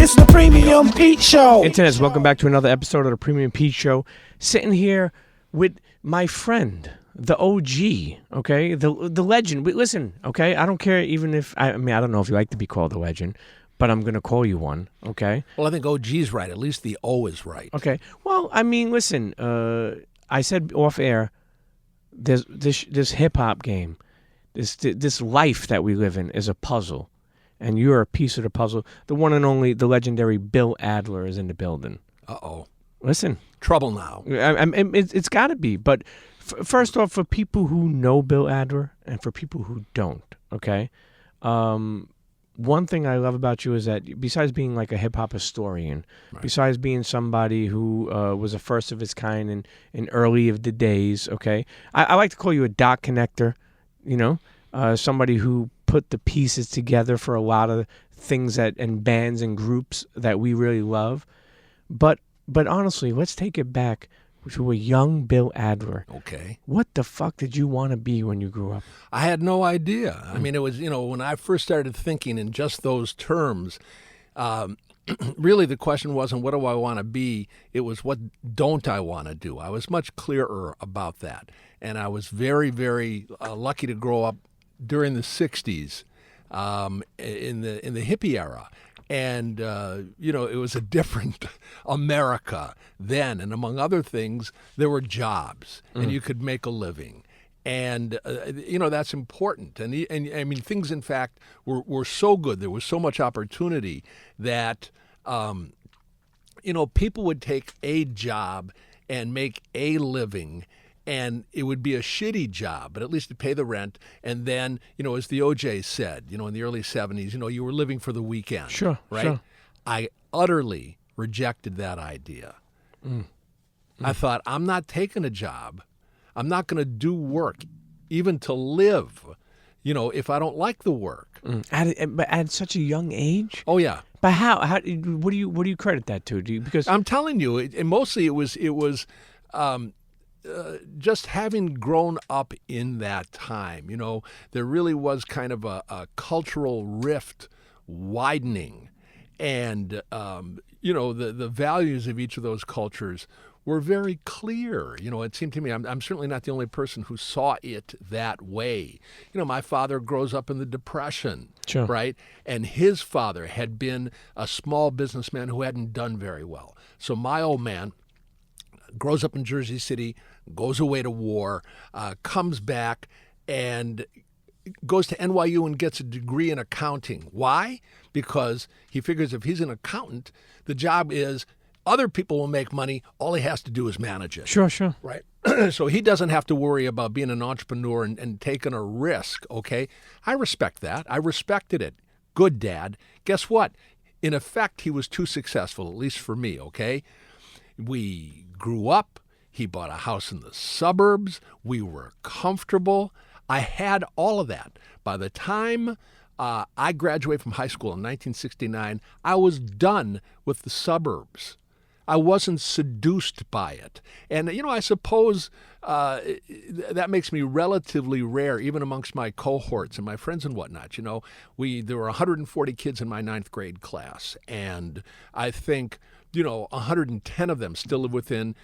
It's the Premium Pete Show. Internets, welcome back to another episode of the Premium Pete Show. Sitting here with my friend, the OG, okay? The legend. Listen, okay? I don't care even if, I don't know if you like to be called a legend, but I'm going to call you one, okay? Well, I think OG's right. At least the O is right. Okay. Well, I mean, listen, I said off air, there's this hip-hop game, this life that we live in is a puzzle. And you're a piece of the puzzle. The one and only, the legendary Bill Adler is in the building. Uh-oh. Listen. Trouble now. It's got to be. But first off, for people who know Bill Adler and for people who don't, okay, one thing I love about you is that besides being like a hip-hop historian, right, besides being somebody who was a first of its kind in early of the days, okay, I like to call you a dot connector, you know, somebody who put the pieces together for a lot of things and bands and groups that we really love. But honestly, let's take it back to a young Bill Adler. Okay. What the fuck did you want to be when you grew up? I had no idea. I mean, it was, when I first started thinking in just those terms, really the question wasn't what do I want to be? It was what don't I want to do? I was much clearer about that. And I was very, very lucky to grow up during the 60s in the hippie era. And, it was a different America then. And among other things, there were jobs and you could make a living. And, that's important. And I mean, things, in fact, were so good. There was so much opportunity that, people would take a job and make a living. And it would be a shitty job, but at least to pay the rent. And then, as the OJ said, in the early 70s, you were living for the weekend. Sure, right? Sure. I utterly rejected that idea. I thought, I'm not taking a job. I'm not going to do work, even to live, if I don't like the work. At such a young age? Oh, yeah. But how? What do you credit that to? Because I'm telling you, and mostly it was. Just having grown up in that time, there really was kind of a cultural rift widening. And, the values of each of those cultures were very clear. It seemed to me, I'm certainly not the only person who saw it that way. My father grows up in the Depression, sure, right? And his father had been a small businessman who hadn't done very well. So my old man grows up in Jersey City, goes away to war, comes back, and goes to NYU and gets a degree in accounting. Why? Because he figures if he's an accountant, the job is other people will make money. All he has to do is manage it. Sure. Right? So he doesn't have to worry about being an entrepreneur and taking a risk, okay? I respect that. I respected it. Good dad. Guess what? In effect, he was too successful, at least for me, okay? We grew up. He bought a house in the suburbs. We were comfortable. I had all of that. By the time I graduated from high school in 1969, I was done with the suburbs. I wasn't seduced by it. And, I suppose that makes me relatively rare, even amongst my cohorts and my friends and whatnot. There were 140 kids in my ninth grade class. And I think 110 of them still live within,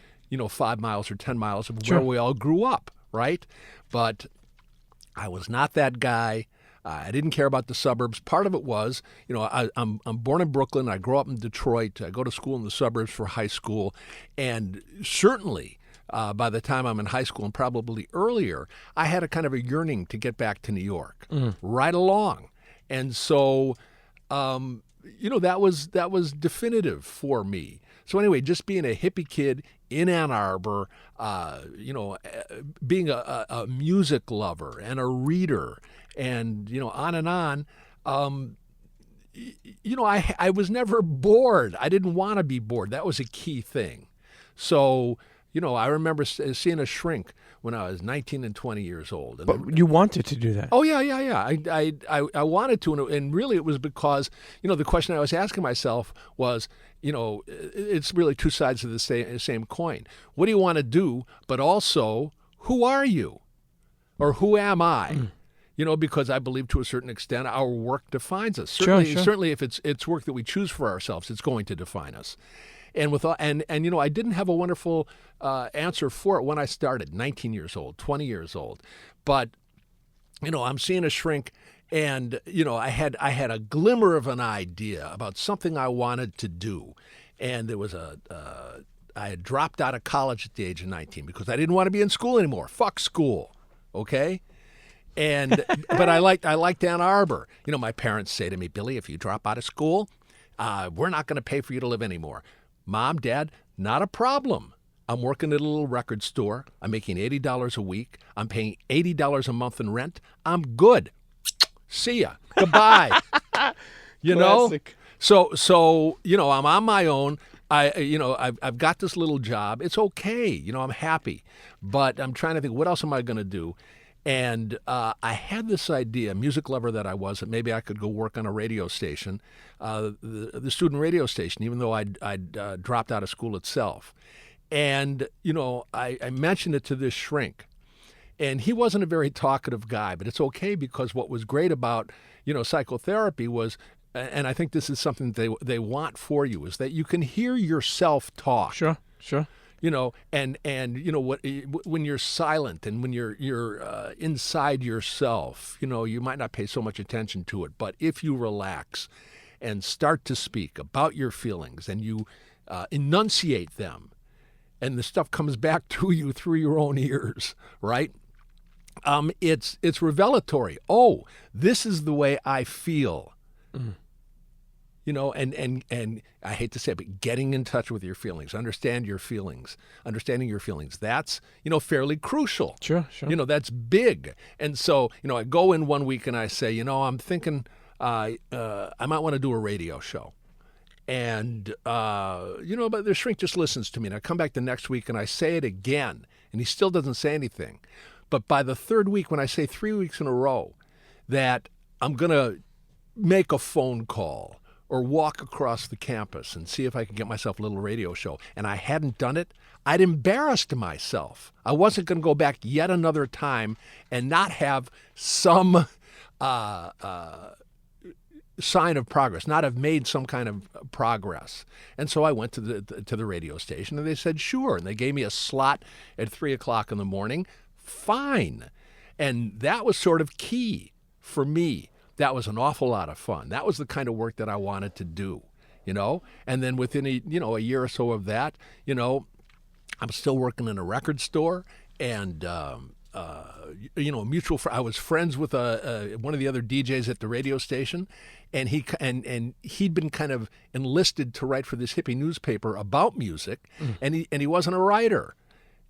5 miles or 10 miles of where we all grew up, right? But I was not that guy. I didn't care about the suburbs. Part of it was, I'm born in Brooklyn. I grew up in Detroit. I go to school in the suburbs for high school. And certainly by the time I'm in high school and probably earlier, I had a kind of a yearning to get back to New York right along. And so, that was definitive for me. So anyway, just being a hippie kid in Ann Arbor, being a music lover and a reader and, on and on, I was never bored. I didn't want to be bored. That was a key thing. So, I remember seeing a shrink when I was 19 and 20 years old. And but you wanted to do that. Oh, yeah. I wanted to, and really it was because, the question I was asking myself was, it's really two sides of the same coin. What do you want to do? But also, who are you? Or who am I? because I believe to a certain extent our work defines us. Sure, Certainly if it's work that we choose for ourselves, it's going to define us. And I didn't have a wonderful answer for it when I started, 19 years old, 20 years old. But, I'm seeing a shrink, and, I had a glimmer of an idea about something I wanted to do. And there was I had dropped out of college at the age of 19 because I didn't want to be in school anymore. Fuck school, okay? But I liked Ann Arbor. My parents say to me, Billy, if you drop out of school, we're not going to pay for you to live anymore. Mom, Dad, not a problem. I'm working at a little record store. I'm making $80 a week. I'm paying $80 a month in rent. I'm good. See ya. Goodbye. Classic. So I'm on my own. I've got this little job. It's okay. I'm happy. But I'm trying to think, what else am I going to do? And I had this idea, music lover that I was, that maybe I could go work on a radio station, the student radio station, even though I'd dropped out of school itself. And, I mentioned it to this shrink. And he wasn't a very talkative guy, but it's okay because what was great about, psychotherapy was, and I think this is something they want for you, is that you can hear yourself talk. Sure. And when you're silent and when you're inside yourself, you might not pay so much attention to it. But if you relax and start to speak about your feelings and you enunciate them, and the stuff comes back to you through your own ears, right? It's revelatory. Oh, this is the way I feel. Mm. And I hate to say it, but getting in touch with your feelings, understanding your feelings, that's, fairly crucial. Sure. That's big. And so, I go in one week and I say, I'm thinking I might want to do a radio show. And, but the shrink just listens to me. And I come back the next week and I say it again, and he still doesn't say anything. But by the third week, when I say 3 weeks in a row that I'm going to make a phone call or walk across the campus and see if I can get myself a little radio show, and I hadn't done it, I'd embarrassed myself. I wasn't going to go back yet another time and not have some sign of progress, not have made some kind of progress. And so I went to the radio station, and they said, sure. And they gave me a slot at 3 o'clock in the morning. Fine. And that was sort of key for me. That was an awful lot of fun. That was the kind of work that I wanted to do, And then within a year or so of that, I'm still working in a record store, and a mutual friend. I was friends with one of the other DJs at the radio station, and he'd been kind of enlisted to write for this hippie newspaper about music, and he wasn't a writer.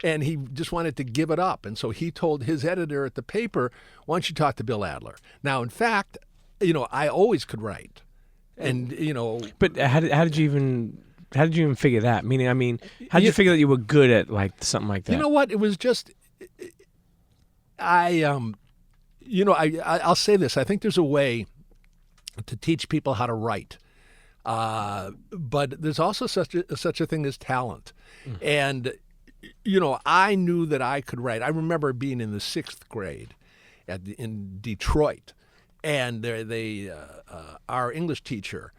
And he just wanted to give it up. And so he told his editor at the paper, why don't you talk to Bill Adler? Now, in fact, I always could write. And, But how did you even figure that? Meaning, how did you figure that you were good at something like that? You know what? It was just, I'll say this. I think there's a way to teach people how to write. But there's also such a thing as talent. And I knew that I could write. I remember being in the 6th grade in Detroit, and our English teacher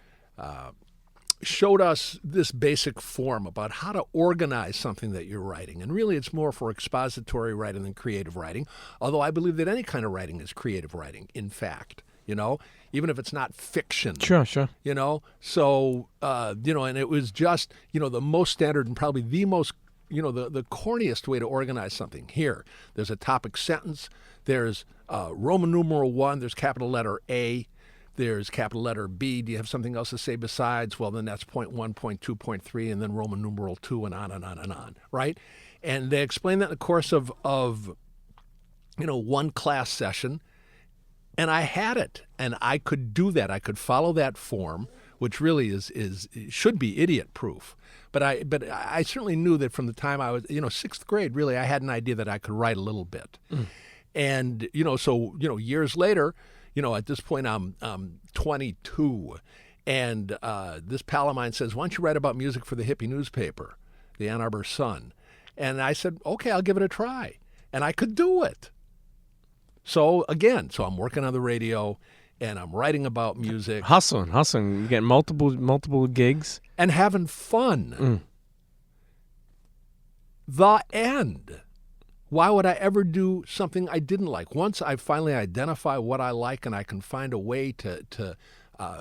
showed us this basic form about how to organize something that you're writing. And really, it's more for expository writing than creative writing, although I believe that any kind of writing is creative writing, in fact, even if it's not fiction. Sure. So, and it was just, the most standard and probably the most the corniest way to organize something. Here, there's a topic sentence. There's Roman numeral 1. There's capital letter A. There's capital letter B. Do you have something else to say besides? Well, then that's point 1, point 2, point 3, and then Roman numeral 2, and on and on and on, right? And they explain that in the course of one class session, and I had it, and I could do that. I could follow that form, which really should be idiot-proof. But I certainly knew that from the time I was, 6th grade, really, I had an idea that I could write a little bit. And, so, years later, at this point I'm 22, and this pal of mine says, why don't you write about music for the hippie newspaper, the Ann Arbor Sun? And I said, okay, I'll give it a try. And I could do it. So again, I'm working on the radio, and I'm writing about music, hustling, you're getting multiple gigs and having fun. The end. Why would I ever do something I didn't like? Once I finally identify what I like and I can find a way to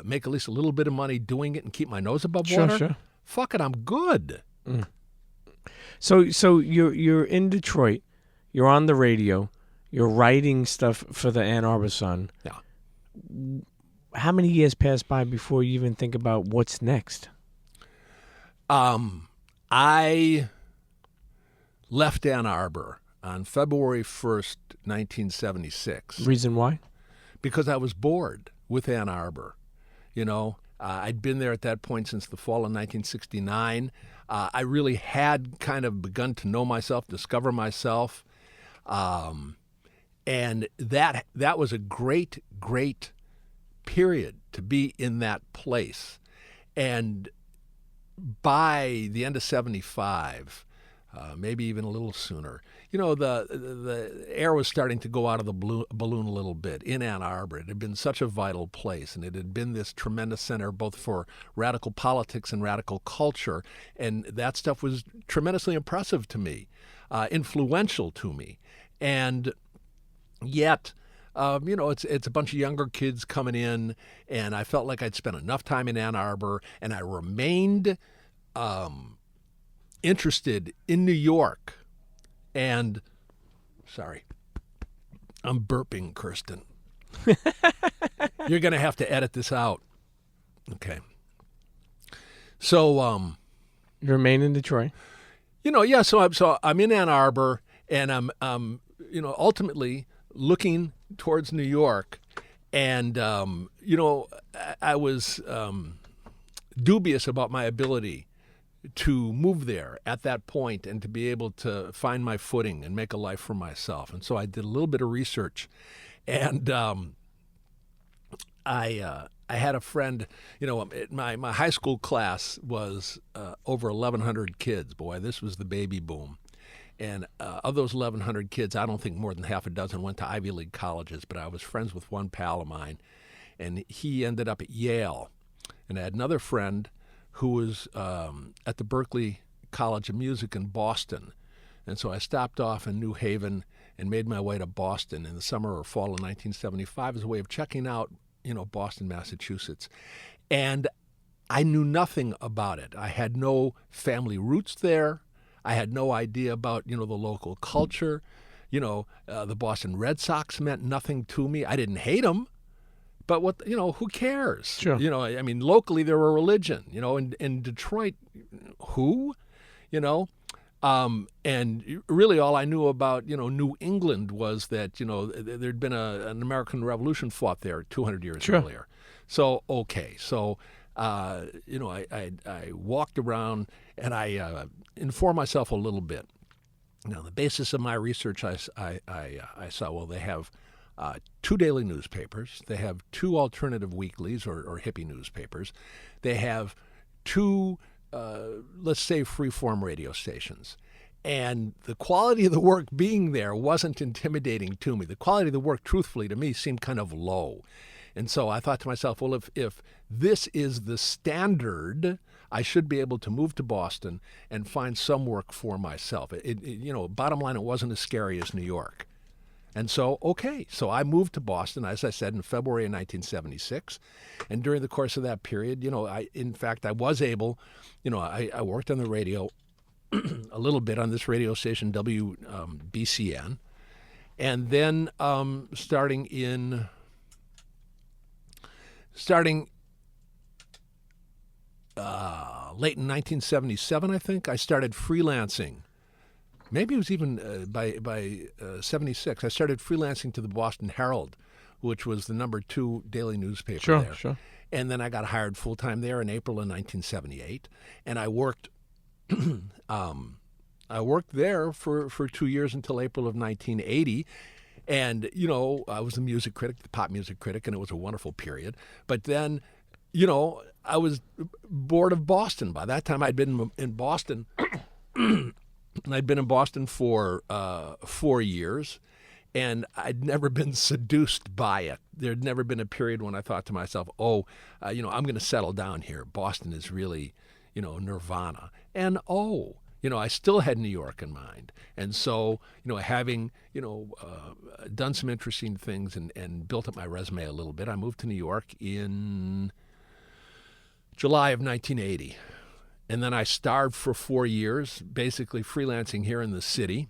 make at least a little bit of money doing it and keep my nose above water, Sure. fuck it, I'm good. So you're in Detroit, you're on the radio, you're writing stuff for the Ann Arbor Sun. Yeah. How many years pass by before you even think about what's next? I left Ann Arbor on February 1st, 1976. Reason why? Because I was bored with Ann Arbor. I'd been there at that point since the fall of 1969. I really had kind of begun to know myself, discover myself. And that was a great period to be in that place. And by the end of 75, maybe even a little sooner, the air was starting to go out of the balloon a little bit in Ann Arbor. It had been such a vital place, and it had been this tremendous center both for radical politics and radical culture, and that stuff was tremendously impressive to me, influential to me. And yet, it's a bunch of younger kids coming in, and I felt like I'd spent enough time in Ann Arbor, and I remained interested in New York. And, sorry, I'm burping, Kirsten. You're going to have to edit this out. Okay. So, You remain in Detroit. So I'm in Ann Arbor, and I'm ultimately looking towards New York, and I was dubious about my ability to move there at that point and to be able to find my footing and make a life for myself. And so I did a little bit of research, and I had a friend. My high school class was over 1,100 kids. Boy, this was the baby boom. And of those 1,100 kids, I don't think more than half a dozen went to Ivy League colleges, but I was friends with one pal of mine, and he ended up at Yale. And I had another friend who was at the Berklee College of Music in Boston. And so I stopped off in New Haven and made my way to Boston in the summer or fall of 1975 as a way of checking out, Boston, Massachusetts. And I knew nothing about it. I had no family roots there. I had no idea about, the local culture. The Boston Red Sox meant nothing to me. I didn't hate them, but who cares? Sure. Locally they're a religion, in Detroit, who, and really all I knew about, New England was that, there'd been an American Revolution fought there 200 years earlier. So, okay. So, I walked around and I informed myself a little bit. Now, the basis of my research, I saw, well, they have 2 daily newspapers. They have 2 alternative weeklies or hippie newspapers. They have 2, let's say, freeform radio stations. And the quality of the work being there wasn't intimidating to me. The quality of the work, truthfully, to me, seemed kind of low. And so I thought to myself, well, if this is the standard, I should be able to move to Boston and find some work for myself. Bottom line, it wasn't as scary as New York. And so, okay, so I moved to Boston, as I said, in February of 1976. And during the course of that period, I was able, I worked on the radio a little bit on this radio station, WBCN. And then starting late in 1977, I think, I started freelancing. Maybe it was even by 76. I started freelancing to the Boston Herald, which was the number 2 daily newspaper there. Sure. And then I got hired full-time there in April of 1978. And I worked there for 2 years until April of 1980. And, I was a music critic, the pop music critic, and it was a wonderful period. But then, I was bored of Boston. By that time, I'd been in Boston, and I'd been in Boston for 4 years. And I'd never been seduced by it. There'd never been a period when I thought to myself, I'm going to settle down here. Boston is really, nirvana. And I still had New York in mind. And so, having, done some interesting things and built up my resume a little bit, I moved to New York in July of 1980. And then I starved for 4 years, basically freelancing here in the city,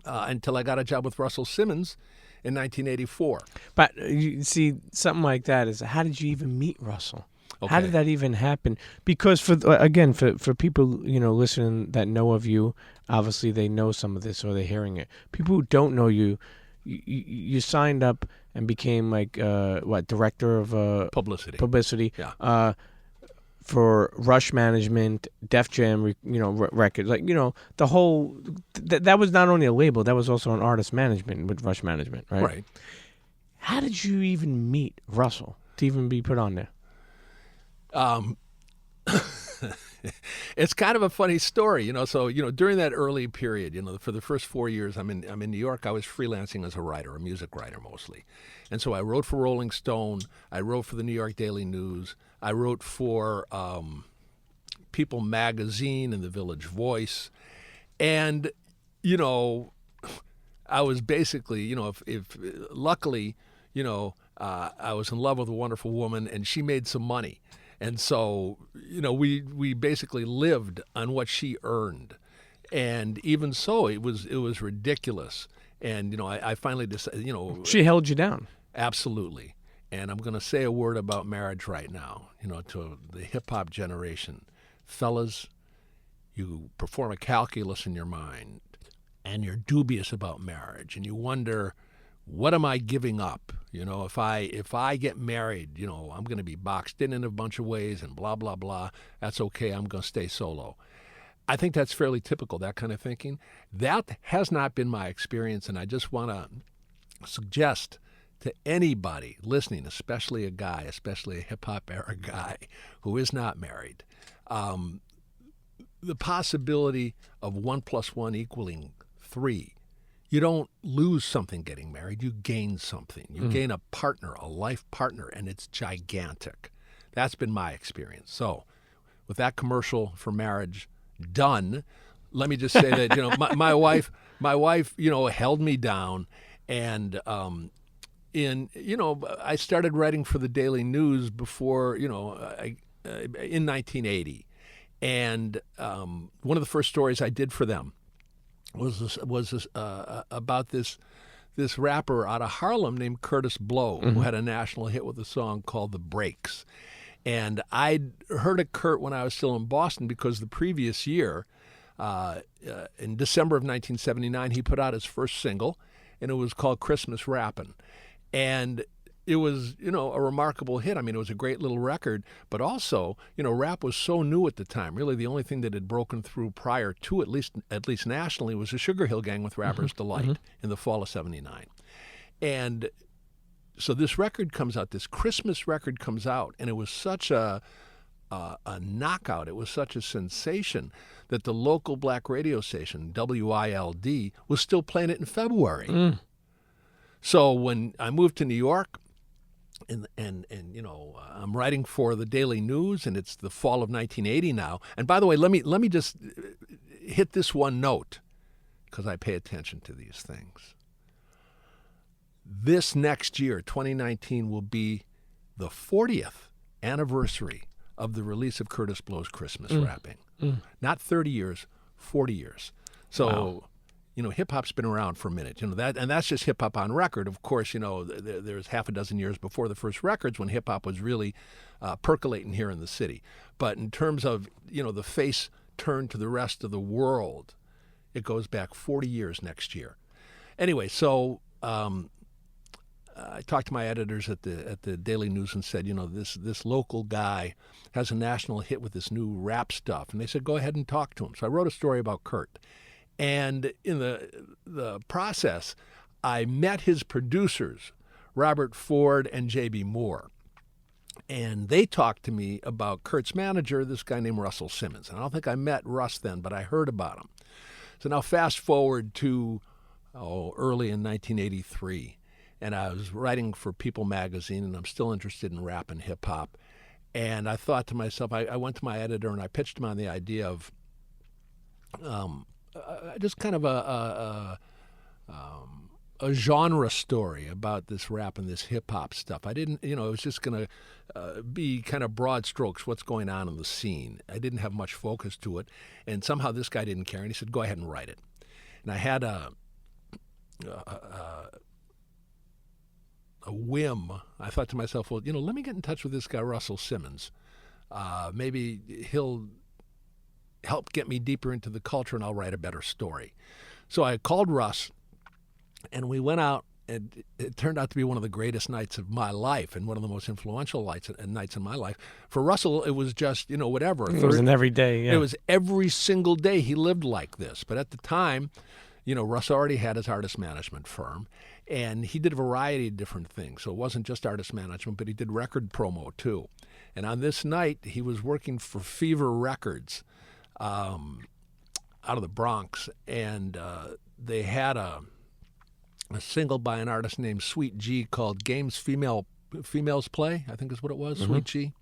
until I got a job with Russell Simmons in 1984. But you see, something like that is, how did you even meet Russell? Okay. How did that even happen? Because for people listening that know of you, obviously they know some of this or they're hearing it. People who don't know you, you signed up and became director of Publicity. Publicity. Yeah. For Rush Management, Def Jam, records, the whole. That was not only a label, that was also an artist management with Rush Management, right? Right. How did you even meet Russell to even be put on there? It's kind of a funny story, So, during that early period, for the first 4 years I'm in New York, I was freelancing as a writer, a music writer mostly. And so I wrote for Rolling Stone, I wrote for the New York Daily News, I wrote for People Magazine and the Village Voice. And, I was basically, if luckily, I was in love with a wonderful woman and she made some money. And so, we basically lived on what she earned. And even so, it was ridiculous. And, I finally decided, She held you down. Absolutely. And I'm going to say a word about marriage right now, to the hip-hop generation. Fellas, you perform a calculus in your mind, and you're dubious about marriage, and you wonder, what am I giving up? If I get married, I'm going to be boxed in a bunch of ways and blah, blah, blah. That's okay. I'm going to stay solo. I think that's fairly typical, that kind of thinking. That has not been my experience, and I just want to suggest to anybody listening, especially a guy, especially a hip-hop era guy who is not married, the possibility of 1 + 1 equaling 3. You don't lose something getting married. You gain something. You gain a partner, a life partner, and it's gigantic. That's been my experience. So with that commercial for marriage done, let me just say that, my wife, held me down. And I started writing for the Daily News before, in 1980. And one of the first stories I did for them was about this rapper out of Harlem named Curtis Blow, who had a national hit with a song called The Breaks. And I'd heard of Kurt when I was still in Boston because the previous year, in December of 1979, he put out his first single, and it was called Christmas Rappin'. And it was, a remarkable hit. I mean, it was a great little record, but also, rap was so new at the time. Really, the only thing that had broken through prior to, at least nationally, was the Sugar Hill Gang with Rapper's Delight in the fall of '79. And so this record comes out, this Christmas record comes out, and it was such a knockout. It was such a sensation that the local black radio station, WILD, was still playing it in February. So when I moved to New York, and I'm writing for the Daily News, and it's the fall of 1980 now. And by the way, let me just hit this one note, because I pay attention to these things. This next year, 2019, will be the 40th anniversary of the release of Curtis Blow's Christmas Rapping. Not 30 years, 40 years. So. Wow. Hip-hop's been around for a minute, and that's just hip-hop on record. Of course, there's half a dozen years before the first records when hip-hop was really percolating here in the city. But in terms of, the face turned to the rest of the world, it goes back 40 years next year. Anyway, so I talked to my editors at the Daily News and said, this local guy has a national hit with this new rap stuff. And they said, go ahead and talk to him. So I wrote a story about Kurt. And in the process, I met his producers, Robert Ford and J.B. Moore. And they talked to me about Kurt's manager, this guy named Russell Simmons. And I don't think I met Russ then, but I heard about him. So now fast forward to early in 1983. And I was writing for People magazine, and I'm still interested in rap and hip-hop. And I thought to myself, I went to my editor and I pitched him on the idea of just kind of a genre story about this rap and this hip-hop stuff. I didn't, it was just going to be kind of broad strokes, what's going on in the scene. I didn't have much focus to it. And somehow this guy didn't care, and he said, go ahead and write it. And I had a whim. I thought to myself, well, let me get in touch with this guy, Russell Simmons. Maybe he'll help get me deeper into the culture and I'll write a better story. So I called Russ, and we went out, and it turned out to be one of the greatest nights of my life and one of the most influential nights in my life. For Russell, it was just, whatever. It was an everyday, yeah. It was every single day he lived like this. But at the time, Russ already had his artist management firm, and he did a variety of different things. So it wasn't just artist management, but he did record promo too. And on this night, he was working for Fever Records out of the Bronx, and they had a single by an artist named Sweet G called Games Females Play, I think is what it was, Sweet G.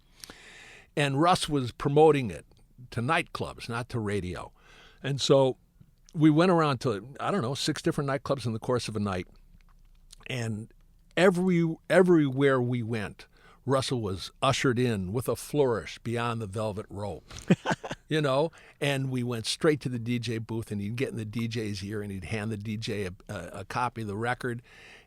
And Russ was promoting it to nightclubs, not to radio. And so we went around to, 6 different nightclubs in the course of a night. And everywhere we went, Russell was ushered in with a flourish beyond the velvet rope, and we went straight to the DJ booth, and he'd get in the DJ's ear, and he'd hand the DJ a copy of the record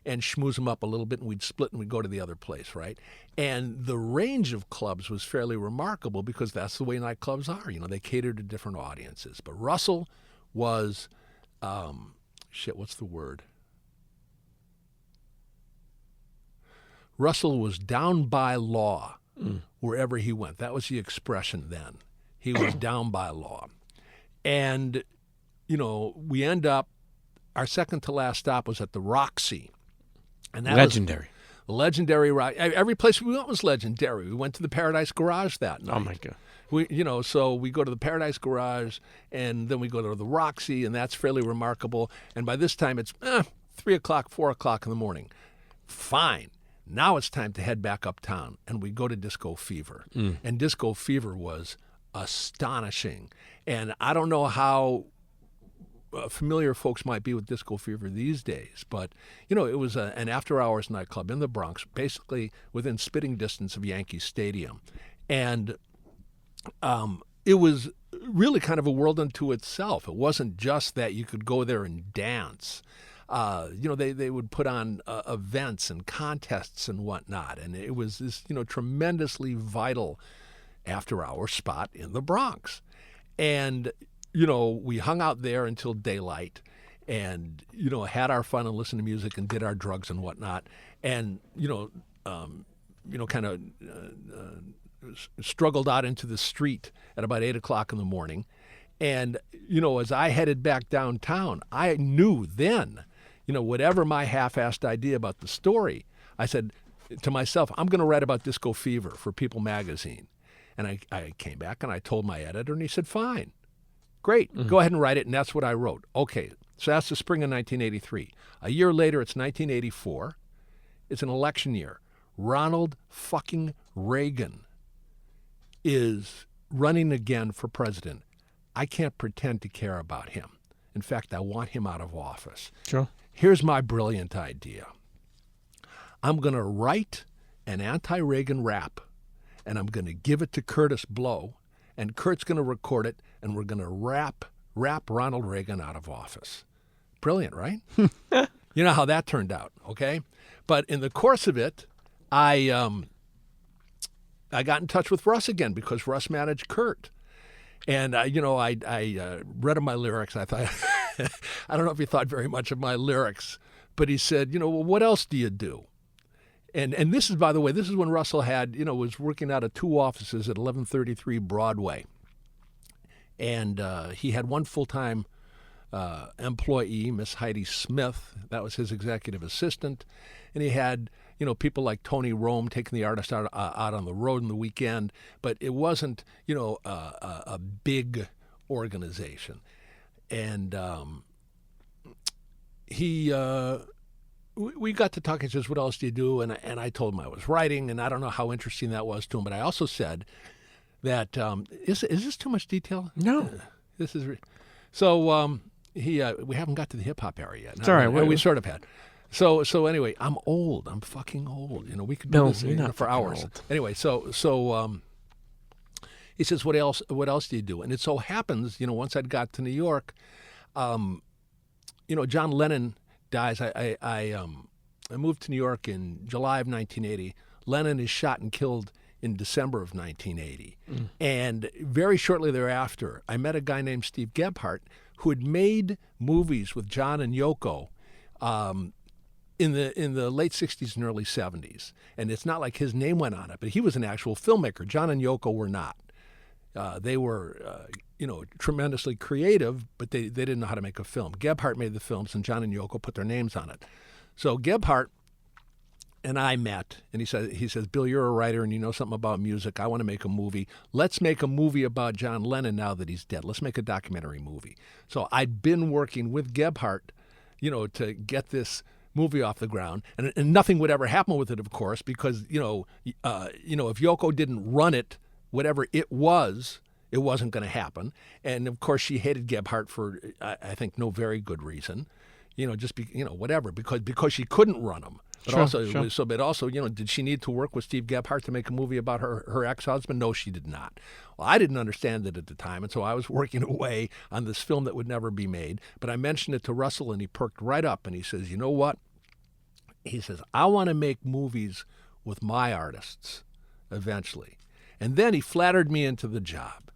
and schmooze him up a little bit, and we'd split and we'd go to the other place, right? And the range of clubs was fairly remarkable because that's the way nightclubs are. They cater to different audiences. But Russell was, what's the word? Russell was down by law wherever he went. That was the expression then. He was down by law. And, we end up, our second to last stop was at the Roxy. And that legendary. Was legendary. Every place we went was legendary. We went to the Paradise Garage that night. Oh, my God. So we go to the Paradise Garage, and then we go to the Roxy, and that's fairly remarkable. And by this time, it's 3 o'clock, 4 o'clock in the morning. Fine. Now it's time to head back uptown, and we go to Disco Fever. And Disco Fever was astonishing. And I don't know how familiar folks might be with Disco Fever these days, but, it was an after-hours nightclub in the Bronx, basically within spitting distance of Yankee Stadium. And it was really kind of a world unto itself. It wasn't just that you could go there and dance. They would put on events and contests and whatnot, and it was this, tremendously vital after-hour spot in the Bronx. And, we hung out there until daylight and, had our fun and listened to music and did our drugs and whatnot. And, kind of struggled out into the street at about 8 o'clock in the morning. And, as I headed back downtown, I knew then, whatever my half-assed idea about the story, I said to myself, I'm going to write about Disco Fever for People magazine. And I came back and I told my editor, and he said, fine, great, go ahead and write it. And that's what I wrote. Okay, so that's the spring of 1983. A year later, it's 1984. It's an election year. Ronald fucking Reagan is running again for president. I can't pretend to care about him. In fact, I want him out of office. Sure. Here's my brilliant idea. I'm going to write an anti-Reagan rap, and I'm going to give it to Curtis Blow, and Kurt's going to record it, and we're going to rap Ronald Reagan out of office. Brilliant, right? You know how that turned out, okay? But in the course of it, I got in touch with Russ again because Russ managed Kurt. And, I read him my lyrics. I thought, I don't know if he thought very much of my lyrics, but he said, well, what else do you do? And this is, by the way, this is when Russell had, was working out of 2 offices at 1133 Broadway. And he had one full-time employee, Miss Heidi Smith. That was his executive assistant. And he had, people like Tony Rome taking the artist out on the road in the weekend. But it wasn't, a big organization. And we got to talking. He says, "What else do you do?" And I told him I was writing, and I don't know how interesting that was to him. But I also said that is this too much detail? No. This is so. We haven't got to the hip hop area yet. It's all right. We sort of had. So anyway, I'm old. I'm fucking old. We could do this for hours. Old. Anyway, so he says, "What else? What else do you do?" And it so happens, once I'd got to New York, John Lennon dies. I moved to New York in July of 1980. Lennon is shot and killed in December of 1980. And very shortly thereafter, I met a guy named Steve Gebhardt who had made movies with John and Yoko in the late 60s and early 70s. And it's not like his name went on it, but he was an actual filmmaker. John and Yoko were not. They were, tremendously creative, but they didn't know how to make a film. Gebhardt made the films, and John and Yoko put their names on it. So Gebhardt and I met, and he says, "Bill, you're a writer and you know something about music. I want to make a movie. Let's make a movie about John Lennon now that he's dead. Let's make a documentary movie." So I'd been working with Gebhardt, to get this movie off the ground, and nothing would ever happen with it, of course, because if Yoko didn't run it, whatever it wasn't going to happen. And of course, she hated Gebhardt for I think no very good reason, whatever, because she couldn't run them. But sure. Did she need to work with Steve Gebhardt to make a movie about her ex-husband? No, she did not. Well, I didn't understand it at the time, and so I was working away on this film that would never be made. But I mentioned it to Russell, and he perked right up, and he says, "You know what?" He says, "I want to make movies with my artists eventually." And then he flattered me into the job.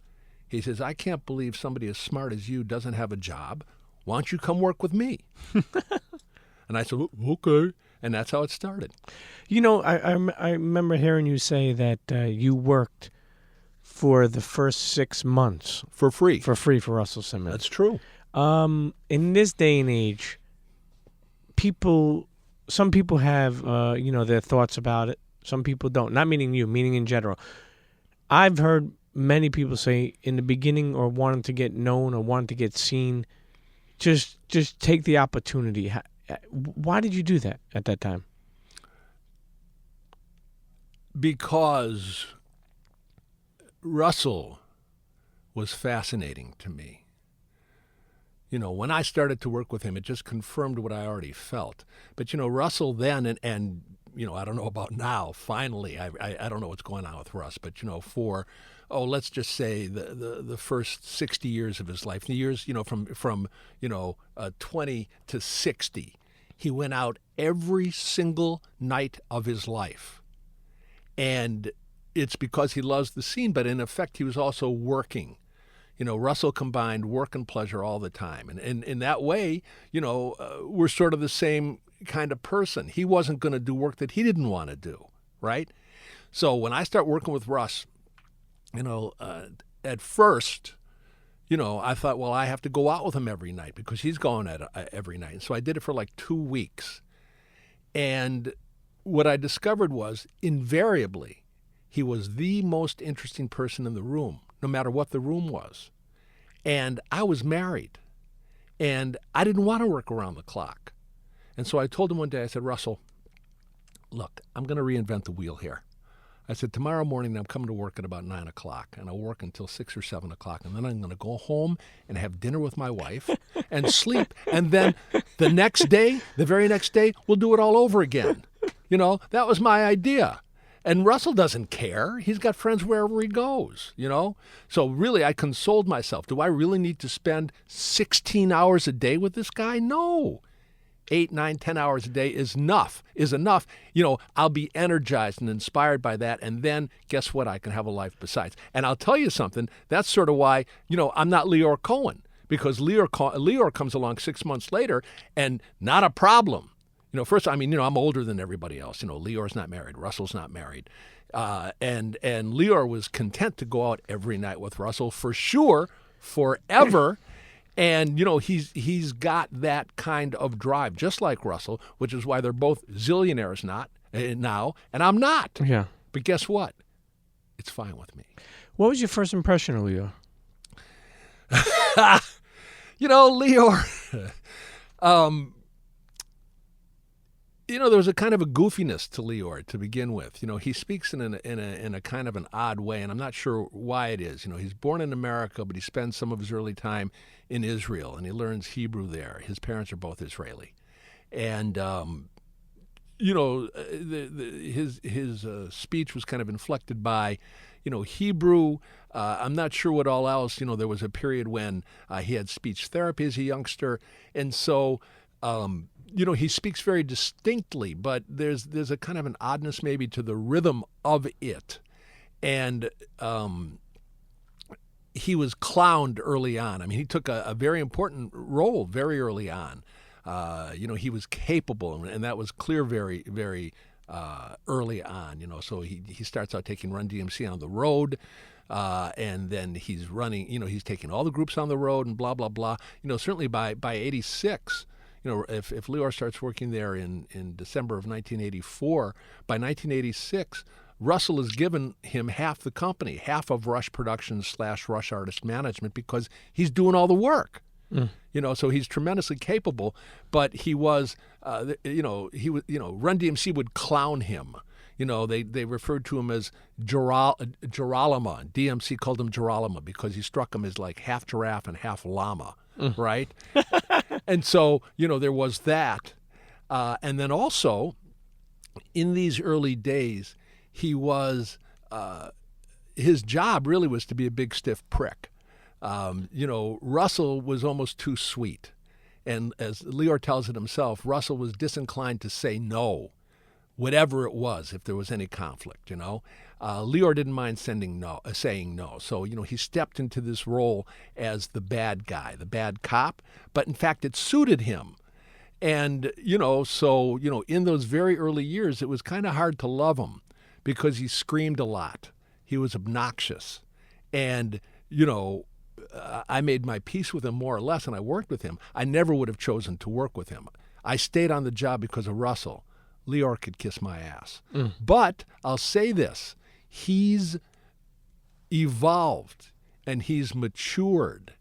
He says, "I can't believe somebody as smart as you doesn't have a job. Why don't you come work with me?" And I said, "Okay." And that's how it started. I remember hearing you say that you worked for the first 6 months. For free. For free for Russell Simmons. That's true. In this day and age, some people have, their thoughts about it. Some people don't. Not meaning you, meaning in general. I've heard many people say in the beginning, or wanting to get known or wanting to get seen, just take the opportunity. Why did you do that at that time? Because Russell was fascinating to me. When I started to work with him, it just confirmed what I already felt. But, Russell then, and I don't know about now, finally, I don't know what's going on with Russ, but, let's just say the first 60 years of his life, the years, from 20 to 60, he went out every single night of his life. And it's because he loves the scene, but in effect, he was also working. Russell combined work and pleasure all the time. And in that way, we're sort of the same kind of person. He wasn't going to do work that he didn't want to do, right? So when I start working with Russ, at first, I thought, well, I have to go out with him every night because he's going every night. And so I did it for like 2 weeks. And what I discovered was, invariably, he was the most interesting person in the room, no matter what the room was. And I was married, and I didn't want to work around the clock. And so I told him one day, I said, "Russell, look, I'm going to reinvent the wheel here." I said, "Tomorrow morning I'm coming to work at about 9 o'clock, and I'll work until 6 or 7 o'clock, and then I'm going to go home and have dinner with my wife and sleep. And then the very next day, we'll do it all over again." That was my idea. And Russell doesn't care. He's got friends wherever he goes, So really, I consoled myself. Do I really need to spend 16 hours a day with this guy? No. 8, 9, 10 hours a day is enough. I'll be energized and inspired by that. And then guess what? I can have a life besides. And I'll tell you something. That's sort of why, I'm not Lyor Cohen, because Lyor comes along 6 months later and not a problem. First, I'm older than everybody else. Lyor's not married. Russell's not married. And Lyor was content to go out every night with Russell for sure, forever. And, he's got that kind of drive, just like Russell, which is why they're both zillionaires now, and I'm not. Yeah. But guess what? It's fine with me. What was your first impression of Lyor? Lyor, there was a kind of a goofiness to Lyor to begin with. He speaks in a kind of an odd way, and I'm not sure why it is. He's born in America, but he spends some of his early time in Israel, and he learns Hebrew there. His parents are both Israeli, and his speech was kind of inflected by, Hebrew. I'm not sure what all else. There was a period when he had speech therapy as a youngster, and so. He speaks very distinctly, but there's a kind of an oddness maybe to the rhythm of it. And he was clowned early on. I mean, he took a very important role very early on. He was capable, and that was clear very, very early on. So he starts out taking Run-DMC on the road. And then he's running, he's taking all the groups on the road and blah, blah, blah. Certainly by 86, if Lyor starts working there in December of 1984, by 1986, Russell has given him half the company, half of Rush Productions / Rush Artist Management, because he's doing all the work. So he's tremendously capable, but he was, Run-DMC would clown him. They referred to him as Gerolama. DMC called him Gerolama because he struck him as like half giraffe and half llama, right? And so, there was that. And then also, in these early days, he was, his job really was to be a big stiff prick. Russell was almost too sweet. And as Lyor tells it himself, Russell was disinclined to say no, whatever it was, if there was any conflict, Lyor didn't mind saying no. So, he stepped into this role as the bad guy, the bad cop, but in fact, it suited him. And, in those very early years, it was kind of hard to love him because he screamed a lot. He was obnoxious. And, I made my peace with him more or less, and I worked with him. I never would have chosen to work with him. I stayed on the job because of Russell. Lyor could kiss my ass. But I'll say this, he's evolved and he's matured,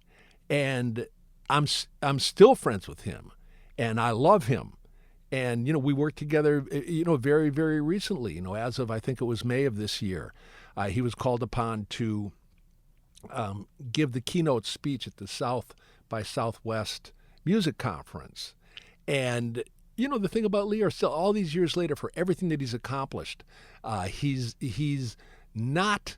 and I'm still friends with him, and I love him. And, we worked together, very, very recently, as of, I think it was May of this year. He was called upon to give the keynote speech at the South by Southwest Music Conference. And the thing about Lyor, still all these years later, for everything that he's accomplished, he's not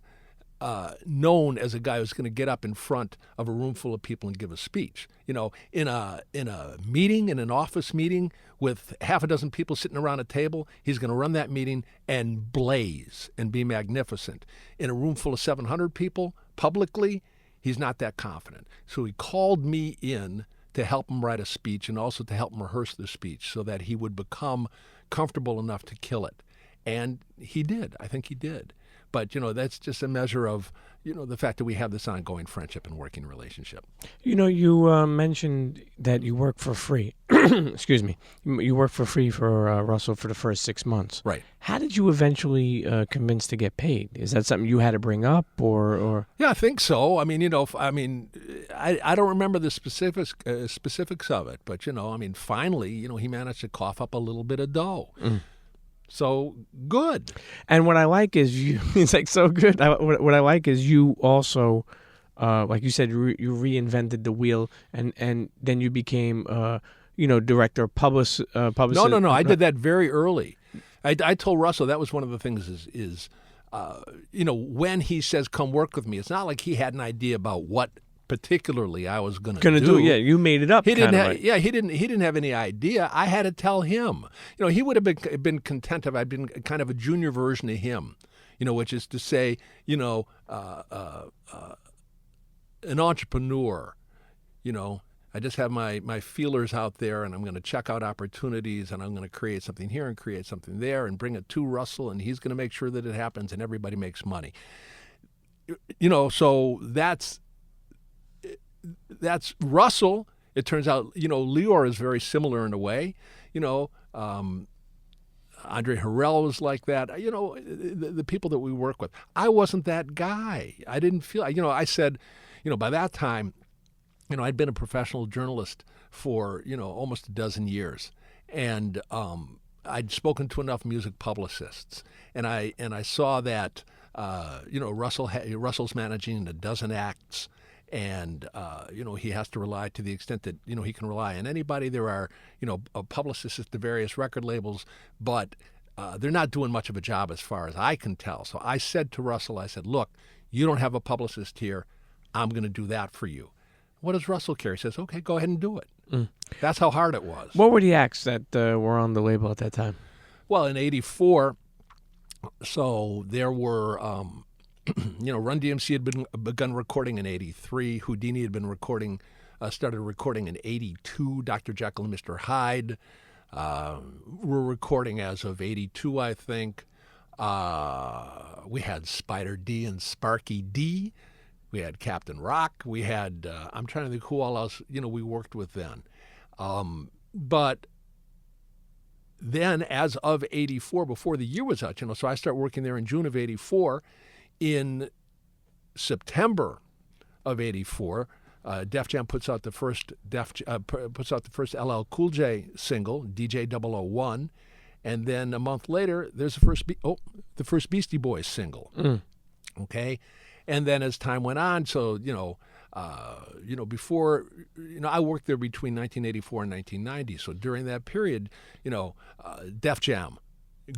known as a guy who's going to get up in front of a room full of people and give a speech. In a meeting, in an office meeting with half a dozen people sitting around a table, he's going to run that meeting and blaze and be magnificent. In a room full of 700 people, publicly, he's not that confident. So he called me in to help him write a speech and also to help him rehearse the speech so that he would become comfortable enough to kill it. And he did. I think he did. But, that's just a measure of, the fact that we have this ongoing friendship and working relationship. You mentioned that you work for free. Excuse me. You worked for free for Russell for the first 6 months. Right. How did you eventually convince to get paid? Is that something you had to bring up or? Yeah, I think so. I mean, I don't remember the specifics of it, but, finally, he managed to cough up a little bit of dough. So good. And what I like is it's like so good. What I like is you also, like you said, you reinvented the wheel and then you became, director of publicity. No. I did that very early. I told Russell that was one of the things is when he says, come work with me, it's not like he had an idea about what particularly I was going to do. Yeah, you made it up. He didn't have any idea. I had to tell him. He would have been content if I'd been kind of a junior version of him, which is to say, an entrepreneur, I just have my feelers out there, and I'm going to check out opportunities, and I'm going to create something here and create something there and bring it to Russell, and he's going to make sure that it happens and everybody makes money. So that's Russell. It turns out, Lyor is very similar in a way. Andre Harrell was like that. The people that we work with. I wasn't that guy. I didn't feel, I said, by that time, I'd been a professional journalist for, almost a dozen years. And I'd spoken to enough music publicists, and I saw that Russell's managing a dozen acts, and he has to rely to the extent that he can rely on anybody. There are publicists at the various record labels, but they're not doing much of a job as far as I can tell. So I said to Russell, I said, look, you don't have a publicist here. I'm going to do that for you. What does Russell care? He says, okay, go ahead and do it. That's how hard it was. What were the acts that were on the label at that time? Well, in '84, so there were, Run-DMC had begun recording in '83. Houdini had been started recording in '82. Dr. Jeckyll Mr. Hyde were recording as of '82, I think. We had Spider D and Sparky D. We had Captain Rock. We had, I'm trying to think who all else, we worked with then. But then as of '84, before the year was out, so I start working there in June of '84. In September of '84, Def Jam puts out the first LL Cool J single, DJ 001. And then a month later, there's the first Beastie Boys single. Okay? And then as time went on, so, before, I worked there between 1984 and 1990. So during that period, Def Jam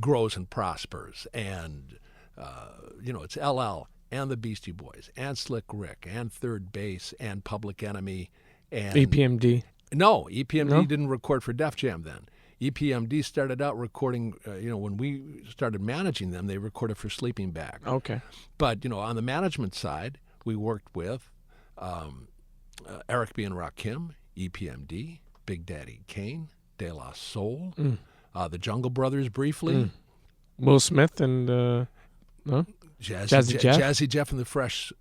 grows and prospers. And, it's LL and the Beastie Boys and Slick Rick and Third Base and Public Enemy. And EPMD? No, EPMD didn't record for Def Jam then. EPMD started out recording, when we started managing them, they recorded for Sleeping Bag. Okay. But, on the management side, we worked with Eric B. and Rakim, EPMD, Big Daddy Kane, De La Soul, the Jungle Brothers briefly. Will Smith and Jazzy Jeff and the Fresh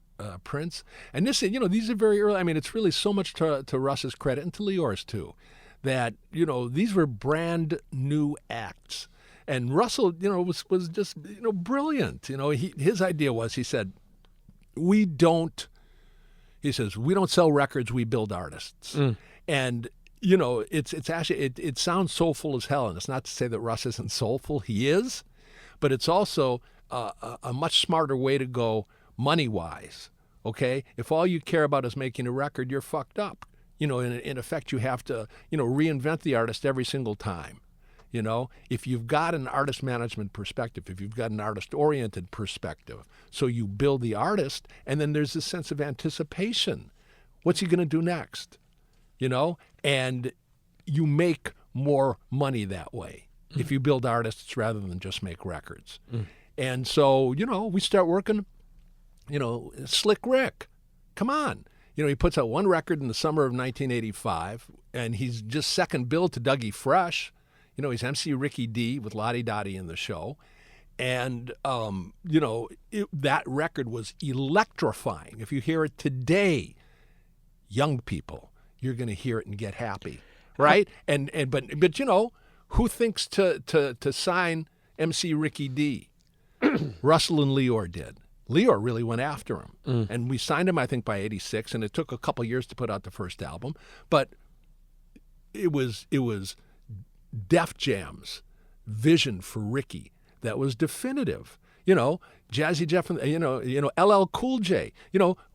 Prince. And this, these are very early. I mean, it's really so much to Russ's credit and to Lyor's too, that, these were brand new acts. And Russell, was just, brilliant. His idea was, he said, we don't sell records, we build artists. And, it's actually, it sounds soulful as hell. And it's not to say that Russ isn't soulful. He is. But it's also a much smarter way to go money-wise, okay? If all you care about is making a record, you're fucked up. In effect, you have to, reinvent the artist every single time. If you've got an artist management perspective, if you've got an artist-oriented perspective, so you build the artist, and then there's this sense of anticipation. What's he going to do next? And you make more money that way if you build artists rather than just make records. And so, we start working, Slick Rick, come on. He puts out one record in the summer of 1985, and he's just second billed to Dougie Fresh. He's MC Ricky D with Lottie Dottie in the show. And, that record was electrifying. If you hear it today, young people, you're going to hear it and get happy, right? But who thinks to sign MC Ricky D? Russell and Lyor did. Lyor really went after him. And we signed him, I think, by '86, and it took a couple years to put out the first album. But it was Def Jam's vision for Ricky that was definitive. Jazzy Jeff, LL Cool J.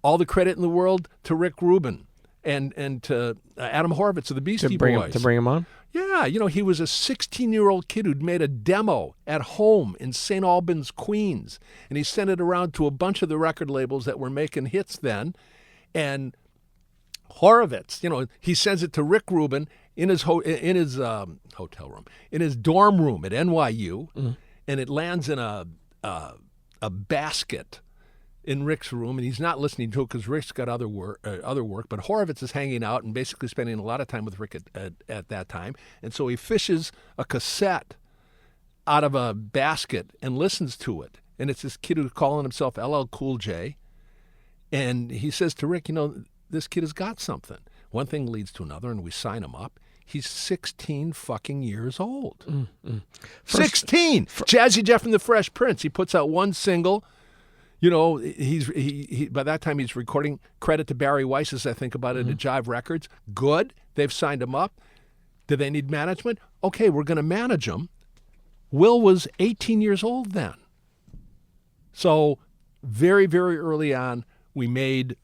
All the credit in the world to Rick Rubin and to Adam Horvitz of the Beastie Boys. To bring him on? Yeah, he was a 16-year-old kid who'd made a demo at home in St. Albans, Queens, and he sent it around to a bunch of the record labels that were making hits then. And Horvitz, he sends it to Rick Rubin in his hotel room, in his dorm room at NYU, and it lands in a basket in Rick's room, and he's not listening to it because Rick's got other work. But Horvitz is hanging out and basically spending a lot of time with Rick at that time, and so he fishes a cassette out of a basket and listens to it. And it's this kid who's calling himself LL Cool J, and he says to Rick, this kid has got something. One thing leads to another, and we sign him up. He's 16 fucking years old. 16. Jazzy Jeff and the Fresh Prince. He puts out one single. He by that time he's recording. Credit to Barry Weiss, as I think about it, at Jive Records. Good. They've signed him up. Do they need management? Okay, we're going to manage him. Will was 18 years old then. So very, very early on, we made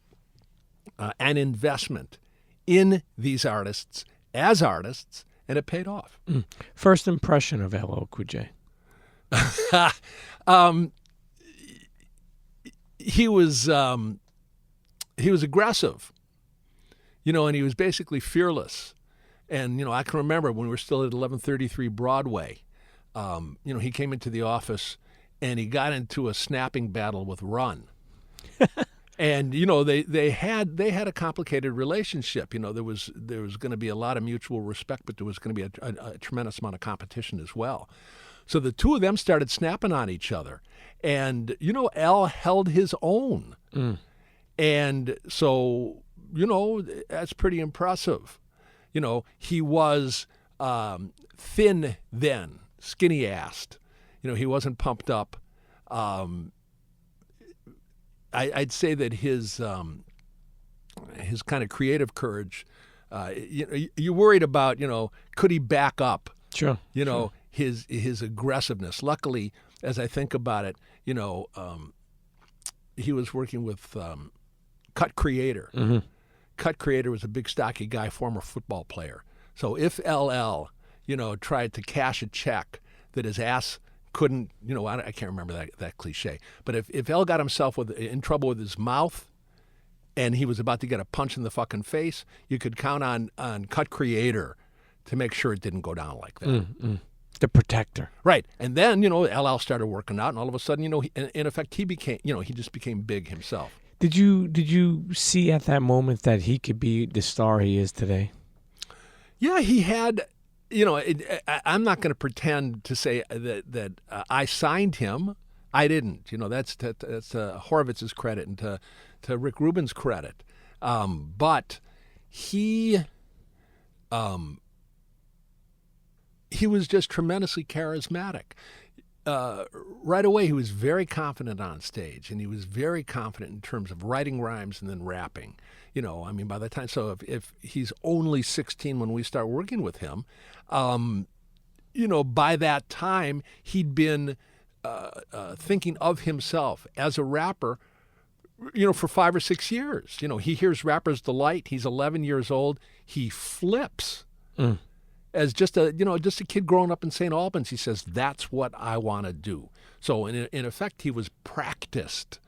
an investment in these artists as artists, and it paid off. First impression of LL Cool J. He was aggressive, and he was basically fearless. And, I can remember when we were still at 1133 Broadway, he came into the office and he got into a snapping battle with Run. And, they had a complicated relationship. There was going to be a lot of mutual respect, but there was going to be a tremendous amount of competition as well. So the two of them started snapping on each other. And, Al held his own. And so, that's pretty impressive. He was thin then, skinny-assed. He wasn't pumped up. I'd say that his kind of creative courage, you worried about, could he back up? Sure. His aggressiveness. Luckily, as I think about it, he was working with Cut Creator. Mm-hmm. Cut Creator was a big, stocky guy, former football player. So if LL, tried to cash a check that his ass couldn't, I can't remember that cliche, but if L got himself in trouble with his mouth and he was about to get a punch in the fucking face, you could count on Cut Creator to make sure it didn't go down like that. The protector. Right. And then, LL started working out, and all of a sudden, in effect, he became, he just became big himself. Did you see at that moment that he could be the star he is today? Yeah, he had. I'm not going to pretend to say that I signed him. I didn't. That's Horowitz's credit and to Rick Rubin's credit. But he was just tremendously charismatic. Right away, he was very confident on stage, and he was very confident in terms of writing rhymes and then rapping. By the time, so if he's only 16 when we start working with him, by that time, he'd been thinking of himself as a rapper, for 5 or 6 years. He hears Rapper's Delight. He's 11 years old. He flips. As just a kid growing up in St. Albans, he says, that's what I want to do. So in effect, he was practiced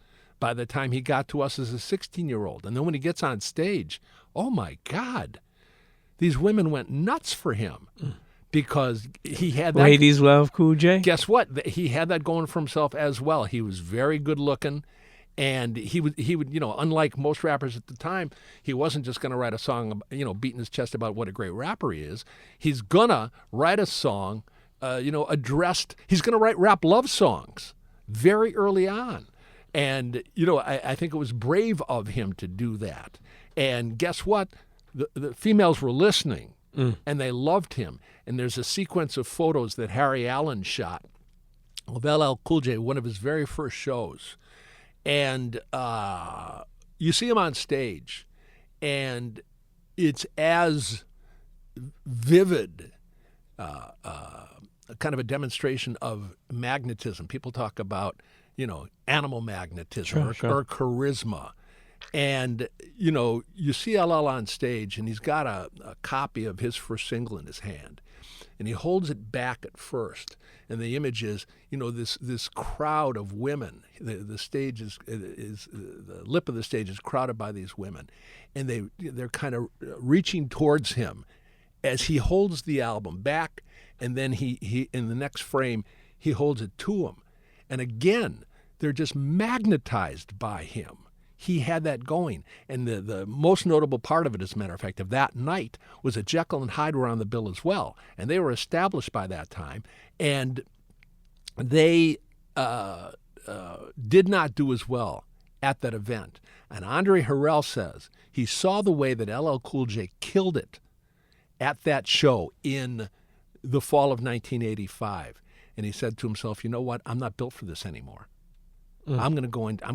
by the time he got to us as a 16-year-old. And then when he gets on stage, oh my God, these women went nuts for him because he had that. Ladies love Cool J? Guess what? He had that going for himself as well. He was very good looking. And he would, unlike most rappers at the time, he wasn't just going to write a song, beating his chest about what a great rapper he is. He's going to write a song, he's going to write rap love songs very early on. And, I think it was brave of him to do that. And guess what? The females were listening, and they loved him. And there's a sequence of photos that Harry Allen shot of LL Cool J, one of his very first shows. And you see him on stage, and it's as vivid, kind of a demonstration of magnetism. People talk about, animal magnetism or charisma. And, you see LL on stage, and he's got a copy of his first single in his hand. And he holds it back at first. And the image is, this crowd of women. The stage is the lip of the stage is crowded by these women, and they're kind of reaching towards him as he holds the album back, and then he in the next frame he holds it to him, and again they're just magnetized by him. He had that going. And the most notable part of it, as a matter of fact, of that night was that Jeckyll and Hyde were on the bill as well. And they were established by that time. And they did not do as well at that event. And Andre Harrell says he saw the way that LL Cool J killed it at that show in the fall of 1985. And he said to himself, you know what? I'm not built for this anymore. I'm going to go into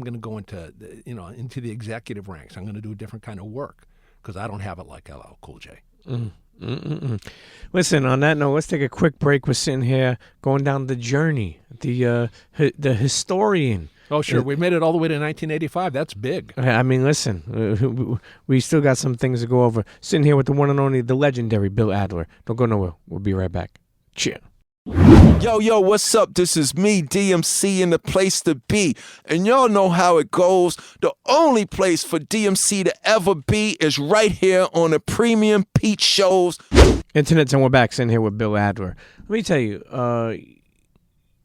into the executive ranks. I'm going to do a different kind of work because I don't have it like LL Cool J. Mm-mm-mm. Listen, on that note, let's take a quick break. We're sitting here going down the journey, the historian. Oh, sure. We made it all the way to 1985. That's big. I mean, listen, we still got some things to go over. Sitting here with the one and only, the legendary Bill Adler. Don't go nowhere. We'll be right back. Cheers. Yo, what's up? This is me, DMC, in the place to be. And y'all know how it goes. The only place for DMC to ever be is right here on the Premium Pete Shows. Internets, and we're back sitting here with Bill Adler. Let me tell you,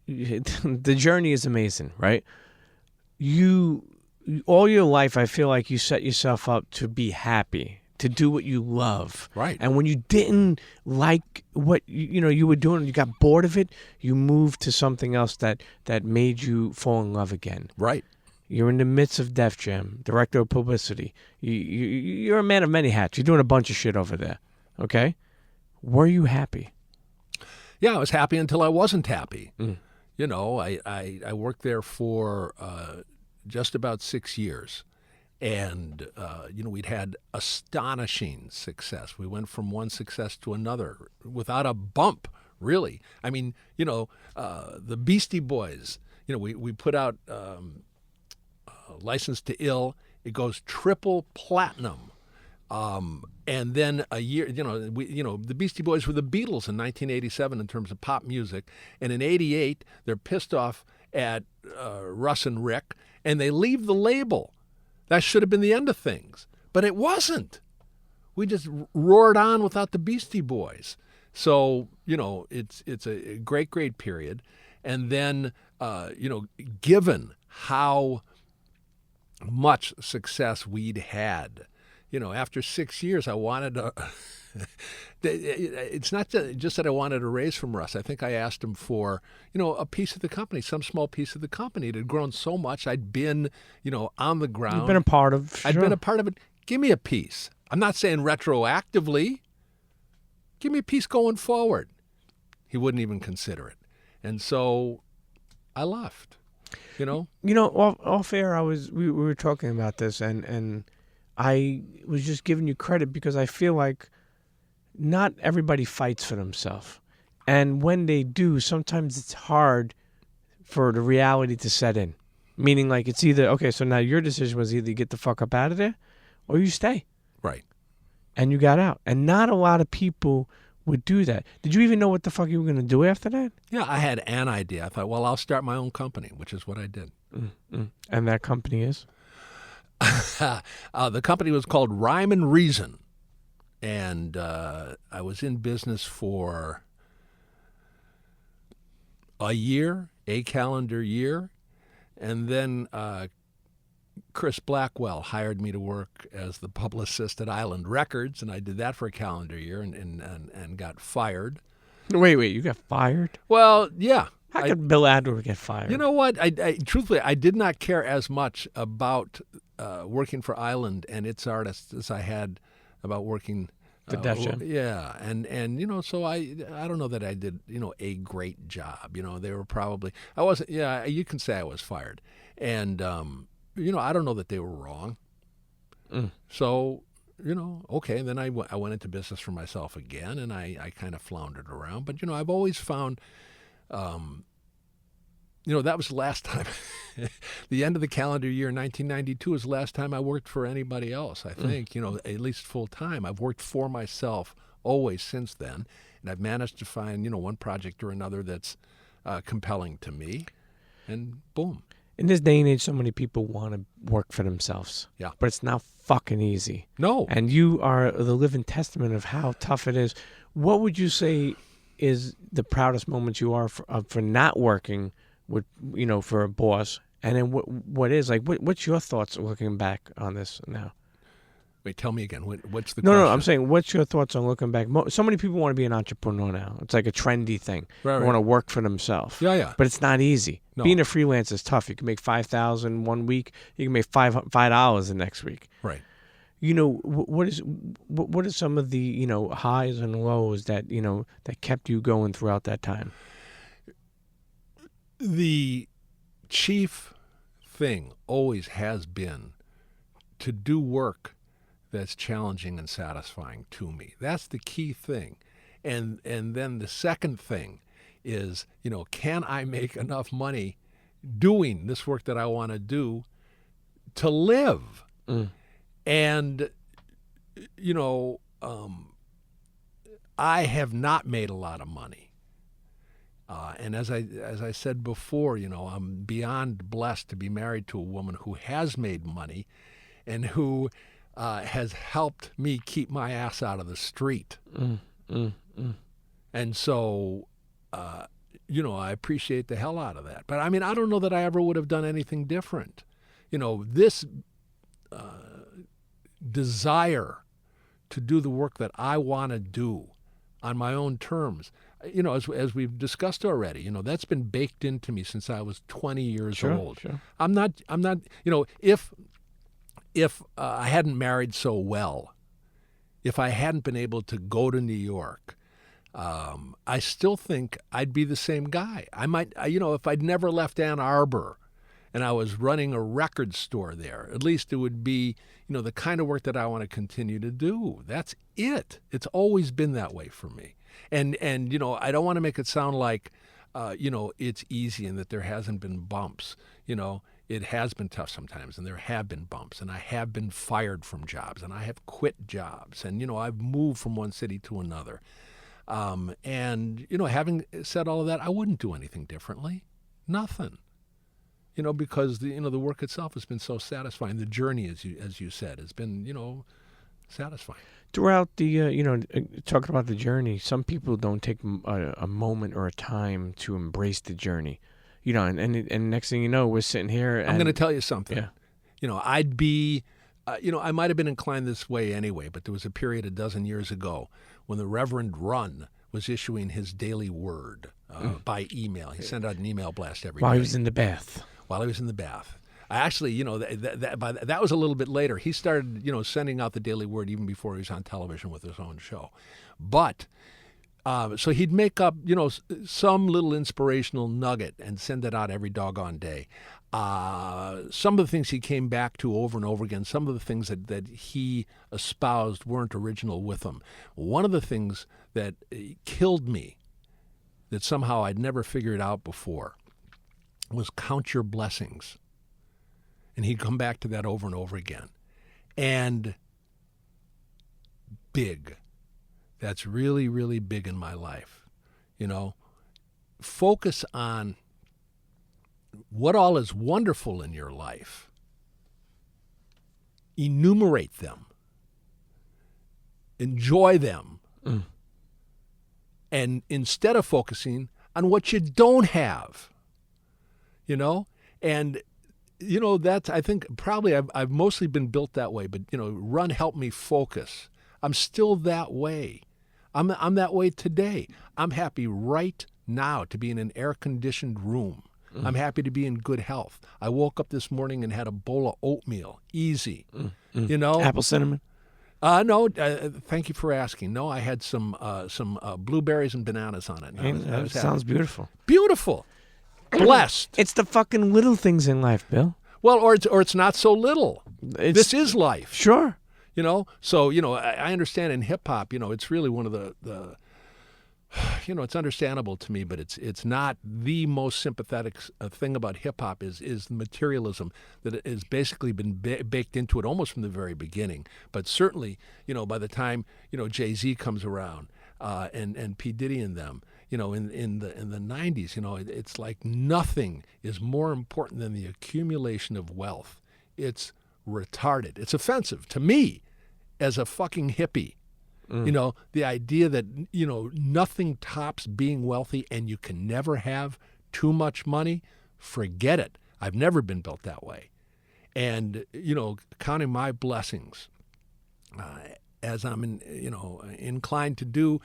the journey is amazing, right? All your life, I feel like you set yourself up to be happy, to do what you love. Right. And when you didn't like what you were doing, you got bored of it, you moved to something else that made you fall in love again. Right. You're in the midst of Def Jam, director of publicity. You're a man of many hats. You're doing a bunch of shit over there. Okay? Were you happy? Yeah, I was happy until I wasn't happy. You know, I worked there for just about 6 years. And, we'd had astonishing success. We went from one success to another without a bump, really. I mean, the Beastie Boys, we put out License to Ill. It goes triple platinum. And then a year, the Beastie Boys were the Beatles in 1987 in terms of pop music. And in 88, they're pissed off at Russ and Rick, and they leave the label. That should have been the end of things. But it wasn't. We just roared on without the Beastie Boys. So, it's a great, great period. And then, given how much success we'd had, after 6 years, I wanted to... It's not just that I wanted a raise from Russ. I think I asked him for, a piece of the company, some small piece of the company. It had grown so much. I'd been, on the ground. You've been a part of. Sure. I'd been a part of it. Give me a piece. I'm not saying retroactively. Give me a piece going forward. He wouldn't even consider it. And so I left, Off air, we were talking about this, and I was just giving you credit because I feel like not everybody fights for themselves. And when they do, sometimes it's hard for the reality to set in. Meaning, like, it's either, okay, so now your decision was either get the fuck up out of there or you stay. Right. And you got out. And not a lot of people would do that. Did you even know what the fuck you were going to do after that? Yeah, I had an idea. I thought, well, I'll start my own company, which is what I did. And that company is? The company was called Rhyme and Reason. And I was in business for a calendar year. And then Chris Blackwell hired me to work as the publicist at Island Records. And I did that for a calendar year and got fired. Wait, you got fired? Well, yeah. How could Bill Adler get fired? You know what? I truthfully, I did not care as much about working for Island and its artists as I had about working for Def Jam. Yeah, and so I don't know that I did a great job. They were probably I wasn't. Yeah, you can say I was fired, and I don't know that they were wrong. So okay. And then I went into business for myself again, and I kind of floundered around. But I've always found. That was the last time. The end of the calendar year, 1992, was the last time I worked for anybody else, I think, at least full time. I've worked for myself always since then, and I've managed to find, one project or another that's compelling to me, and boom. In this day and age, so many people want to work for themselves. Yeah. But it's not fucking easy. No. And you are the living testament of how tough it is. What would you say is the proudest moments you are for not working with, for a boss? And then what is, like, what's your thoughts looking back on this now? Wait, tell me again. What's the question? No, I'm saying, what's your thoughts on looking back? So many people want to be an entrepreneur now. It's like a trendy thing. Right. They want to work for themselves. Yeah. But it's not easy. No. Being a freelancer is tough. You can make $5,000 one week. You can make $5 the next week. Right. What are some of the, highs and lows that, that kept you going throughout that time? The chief thing always has been to do work that's challenging and satisfying to me. That's the key thing. And then the second thing is, can I make enough money doing this work that I want to do to live? And, I have not made a lot of money. And as I said before, I'm beyond blessed to be married to a woman who has made money and who has helped me keep my ass out of the street. And so, I appreciate the hell out of that. But I mean, I don't know that I ever would have done anything different. This desire to do the work that I want to do on my own terms, as we've discussed already, that's been baked into me since I was 20 years old. Sure. I'm not, if I hadn't married so well, if I hadn't been able to go to New York, I still think I'd be the same guy. I might, if I'd never left Ann Arbor and I was running a record store there, at least it would be, the kind of work that I want to continue to do. That's it. It's always been that way for me. And I don't want to make it sound like, it's easy and that there hasn't been bumps. It has been tough sometimes, and there have been bumps, and I have been fired from jobs, and I have quit jobs, and, I've moved from one city to another. And, having said all of that, I wouldn't do anything differently. Nothing. Because the work itself has been so satisfying. The journey, as you said, has been, satisfying. Throughout the, talking about the journey, some people don't take a moment or a time to embrace the journey. And next thing you know, we're sitting here. And, I'm going to tell you something. Yeah. I'd be, I might have been inclined this way anyway, but there was a period a dozen years ago when the Reverend Run was issuing his daily word by email. He sent out an email blast every day. While he was in the bath. While he was in the bath. I actually, that was a little bit later. He started, sending out the daily word even before he was on television with his own show. But so he'd make up, some little inspirational nugget and send it out every doggone day. Some of the things he came back to over and over again, some of the things that he espoused weren't original with him. One of the things that killed me, that somehow I'd never figured out before, was count your blessings. And he'd come back to that over and over again. And big. That's really, really big in my life. Focus on what all is wonderful in your life. Enumerate them. Enjoy them. And instead of focusing on what you don't have, and that's, I think, probably I've mostly been built that way, but Run helped me focus. I'm still that way. I'm that way today. I'm happy right now to be in an air-conditioned room. I'm happy to be in good health. I woke up this morning and had a bowl of oatmeal. Easy. Apple cinnamon? No, thank you for asking. No, I had some blueberries and bananas on it. That sounds beautiful. Beautiful. Blessed. It's the fucking little things in life, Bill. Well, or it's not so little. This is life. Sure. So, I understand in hip-hop, it's really one of the it's understandable to me, but it's not the most sympathetic thing about hip-hop is the materialism that has basically been baked into it almost from the very beginning. But certainly, by the time, Jay-Z comes around and P. Diddy and them, in the 90s, it's like nothing is more important than the accumulation of wealth. It's retarded. It's offensive to me as a fucking hippie. The idea that, nothing tops being wealthy and you can never have too much money, forget it. I've never been built that way. And, counting my blessings, as I'm, inclined to do,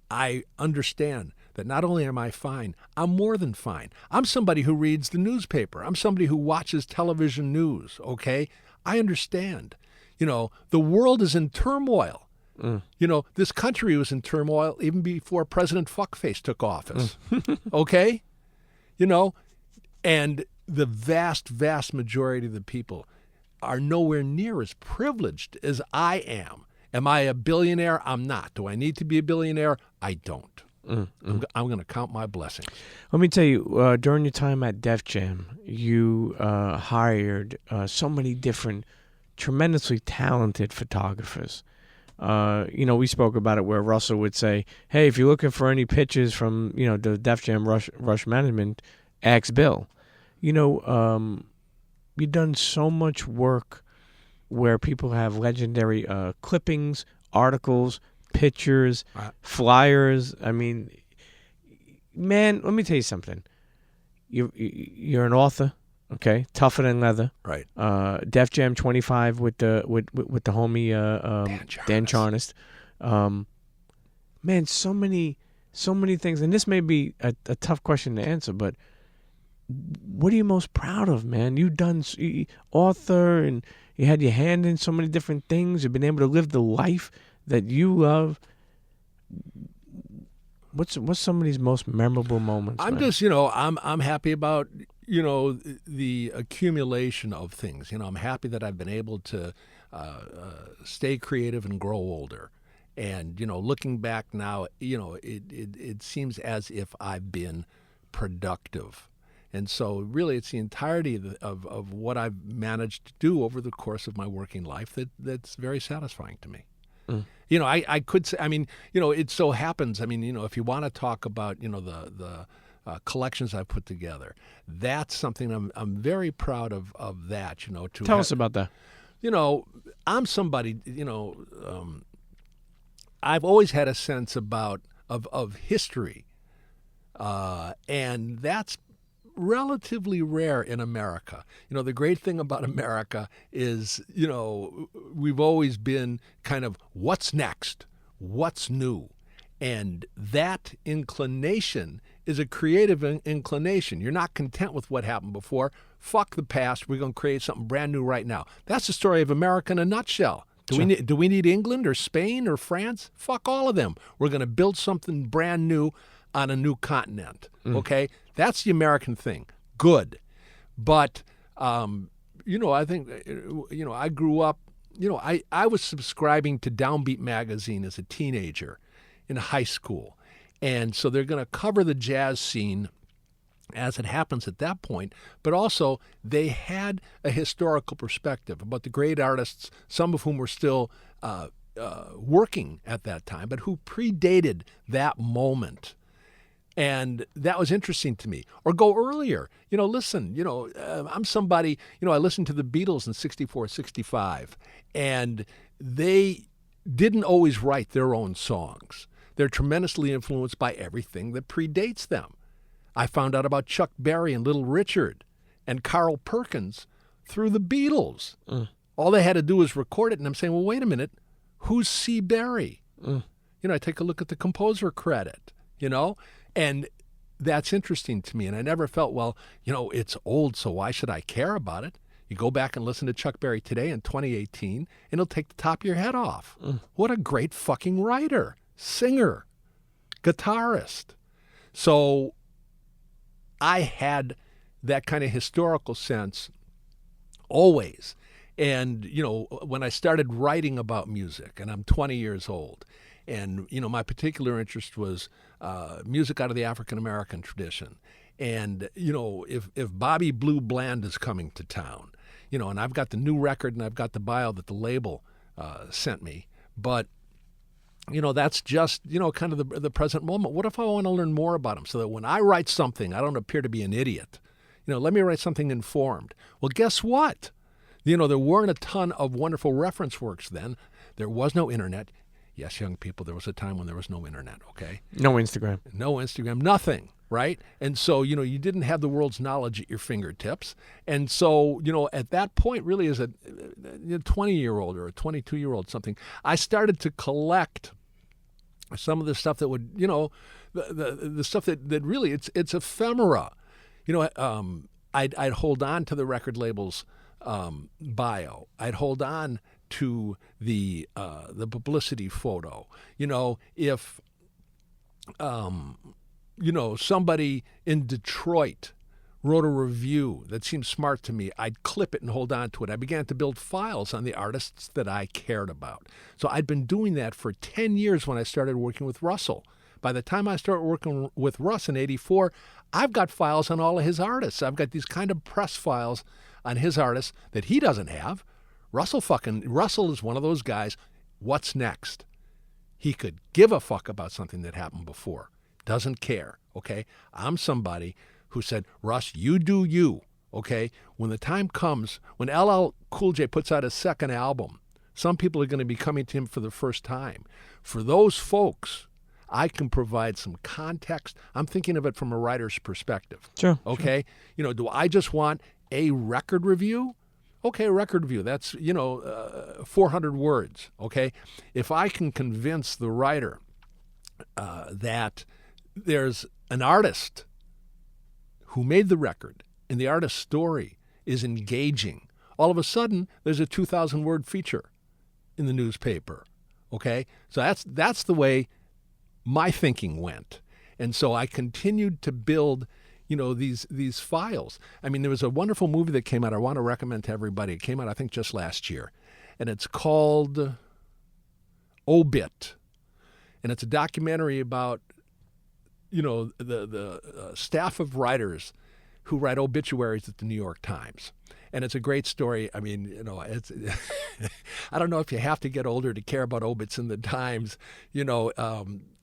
I understand that not only am I fine, I'm more than fine. I'm somebody who reads the newspaper. I'm somebody who watches television news, okay? I understand. The world is in turmoil. This country was in turmoil even before President Fuckface took office, okay? And the vast, vast majority of the people are nowhere near as privileged as I am. Am I a billionaire? I'm not. Do I need to be a billionaire? I don't. I'm going to count my blessings. Let me tell you, during your time at Def Jam, you hired so many different, tremendously talented photographers. We spoke about it where Russell would say, hey, if you're looking for any pictures from, the Def Jam Rush management, ask Bill. You've done so much work where people have legendary clippings, articles, pictures, flyers. I mean, man, let me tell you something. You're an author, okay? Tougher than leather. Right. Def Jam 25 with the homie Dan Charnest. Man, so many things, and this may be a tough question to answer, but what are you most proud of, man? You've done author, and you had your hand in so many different things. You've been able to live the life that you love. What's some of these most memorable moments? I'm man? just, I'm happy about, the accumulation of things. I'm happy that I've been able to stay creative and grow older. And, looking back now, it seems as if I've been productive. And so really it's the entirety of what I've managed to do over the course of my working life that's very satisfying to me. I could say, it so happens, if you want to talk about, the collections I've put together, that's something I'm very proud of that, Tell us about that. I'm somebody, I've always had a sense of history, and that's relatively rare in America. The great thing about America is, we've always been kind of what's next, what's new. And that inclination is a creative inclination. You're not content with what happened before. Fuck the past. We're going to create something brand new right now. That's the story of America in a nutshell. Do we need England or Spain or France? Fuck all of them. We're going to build something brand new on a new continent. Okay? That's the American thing. Good. But, I think, I grew up, I was subscribing to Downbeat magazine as a teenager in high school. And so they're going to cover the jazz scene as it happens at that point. But also, they had a historical perspective about the great artists, some of whom were still working at that time, but who predated that moment. And that was interesting to me. Or go earlier. Listen, I'm somebody, I listened to the Beatles in 64, 65, and they didn't always write their own songs. They're tremendously influenced by everything that predates them. I found out about Chuck Berry and Little Richard and Carl Perkins through the Beatles. All they had to do was record it, and I'm saying, well, wait a minute, who's C. Berry? I take a look at the composer credit, And that's interesting to me. And I never felt, well, it's old, so why should I care about it? You go back and listen to Chuck Berry today in 2018, and it'll take the top of your head off. What a great fucking writer, singer, guitarist. So I had that kind of historical sense always. And, when I started writing about music, and I'm 20 years old, and, my particular interest was music out of the African-American tradition. And, if Bobby Blue Bland is coming to town, and I've got the new record and I've got the bio that the label sent me. But, that's just, kind of the present moment. What if I want to learn more about him so that when I write something, I don't appear to be an idiot? Let me write something informed. Well, guess what? There weren't a ton of wonderful reference works then. There was no internet. Yes, young people, there was a time when there was no internet, okay? No Instagram. No Instagram, nothing, right? And so, you didn't have the world's knowledge at your fingertips. And so, at that point, really as a 20-year-old or a 22-year-old something, I started to collect some of the stuff that would, the stuff that really, it's ephemera. I'd hold on to the record label's bio. I'd hold on to the publicity photo. If somebody in Detroit wrote a review that seemed smart to me, I'd clip it and hold on to it. I began to build files on the artists that I cared about. So I'd been doing that for 10 years when I started working with Russell. By the time I started working with Russ in 84, I've got files on all of his artists. I've got these kind of press files on his artists that he doesn't have. Russell is one of those guys. What's next? He could give a fuck about something that happened before. Doesn't care, okay? I'm somebody who said, Russ, you do you, okay? When the time comes, when LL Cool J puts out his second album, some people are going to be coming to him for the first time. For those folks, I can provide some context. I'm thinking of it from a writer's perspective. Sure. Okay? Sure. You know, do I just want a record review? Okay, a record review. That's, 400 words, okay? If I can convince the writer that there's an artist who made the record and the artist's story is engaging, all of a sudden there's a 2,000-word feature in the newspaper, okay? So that's the way my thinking went. And so I continued to build, these files. I mean, there was a wonderful movie that came out I want to recommend to everybody. It came out, I think, just last year. And it's called Obit. And it's a documentary about, the staff of writers who write obituaries at the New York Times. And it's a great story. I mean, it's I don't know if you have to get older to care about obits in the Times.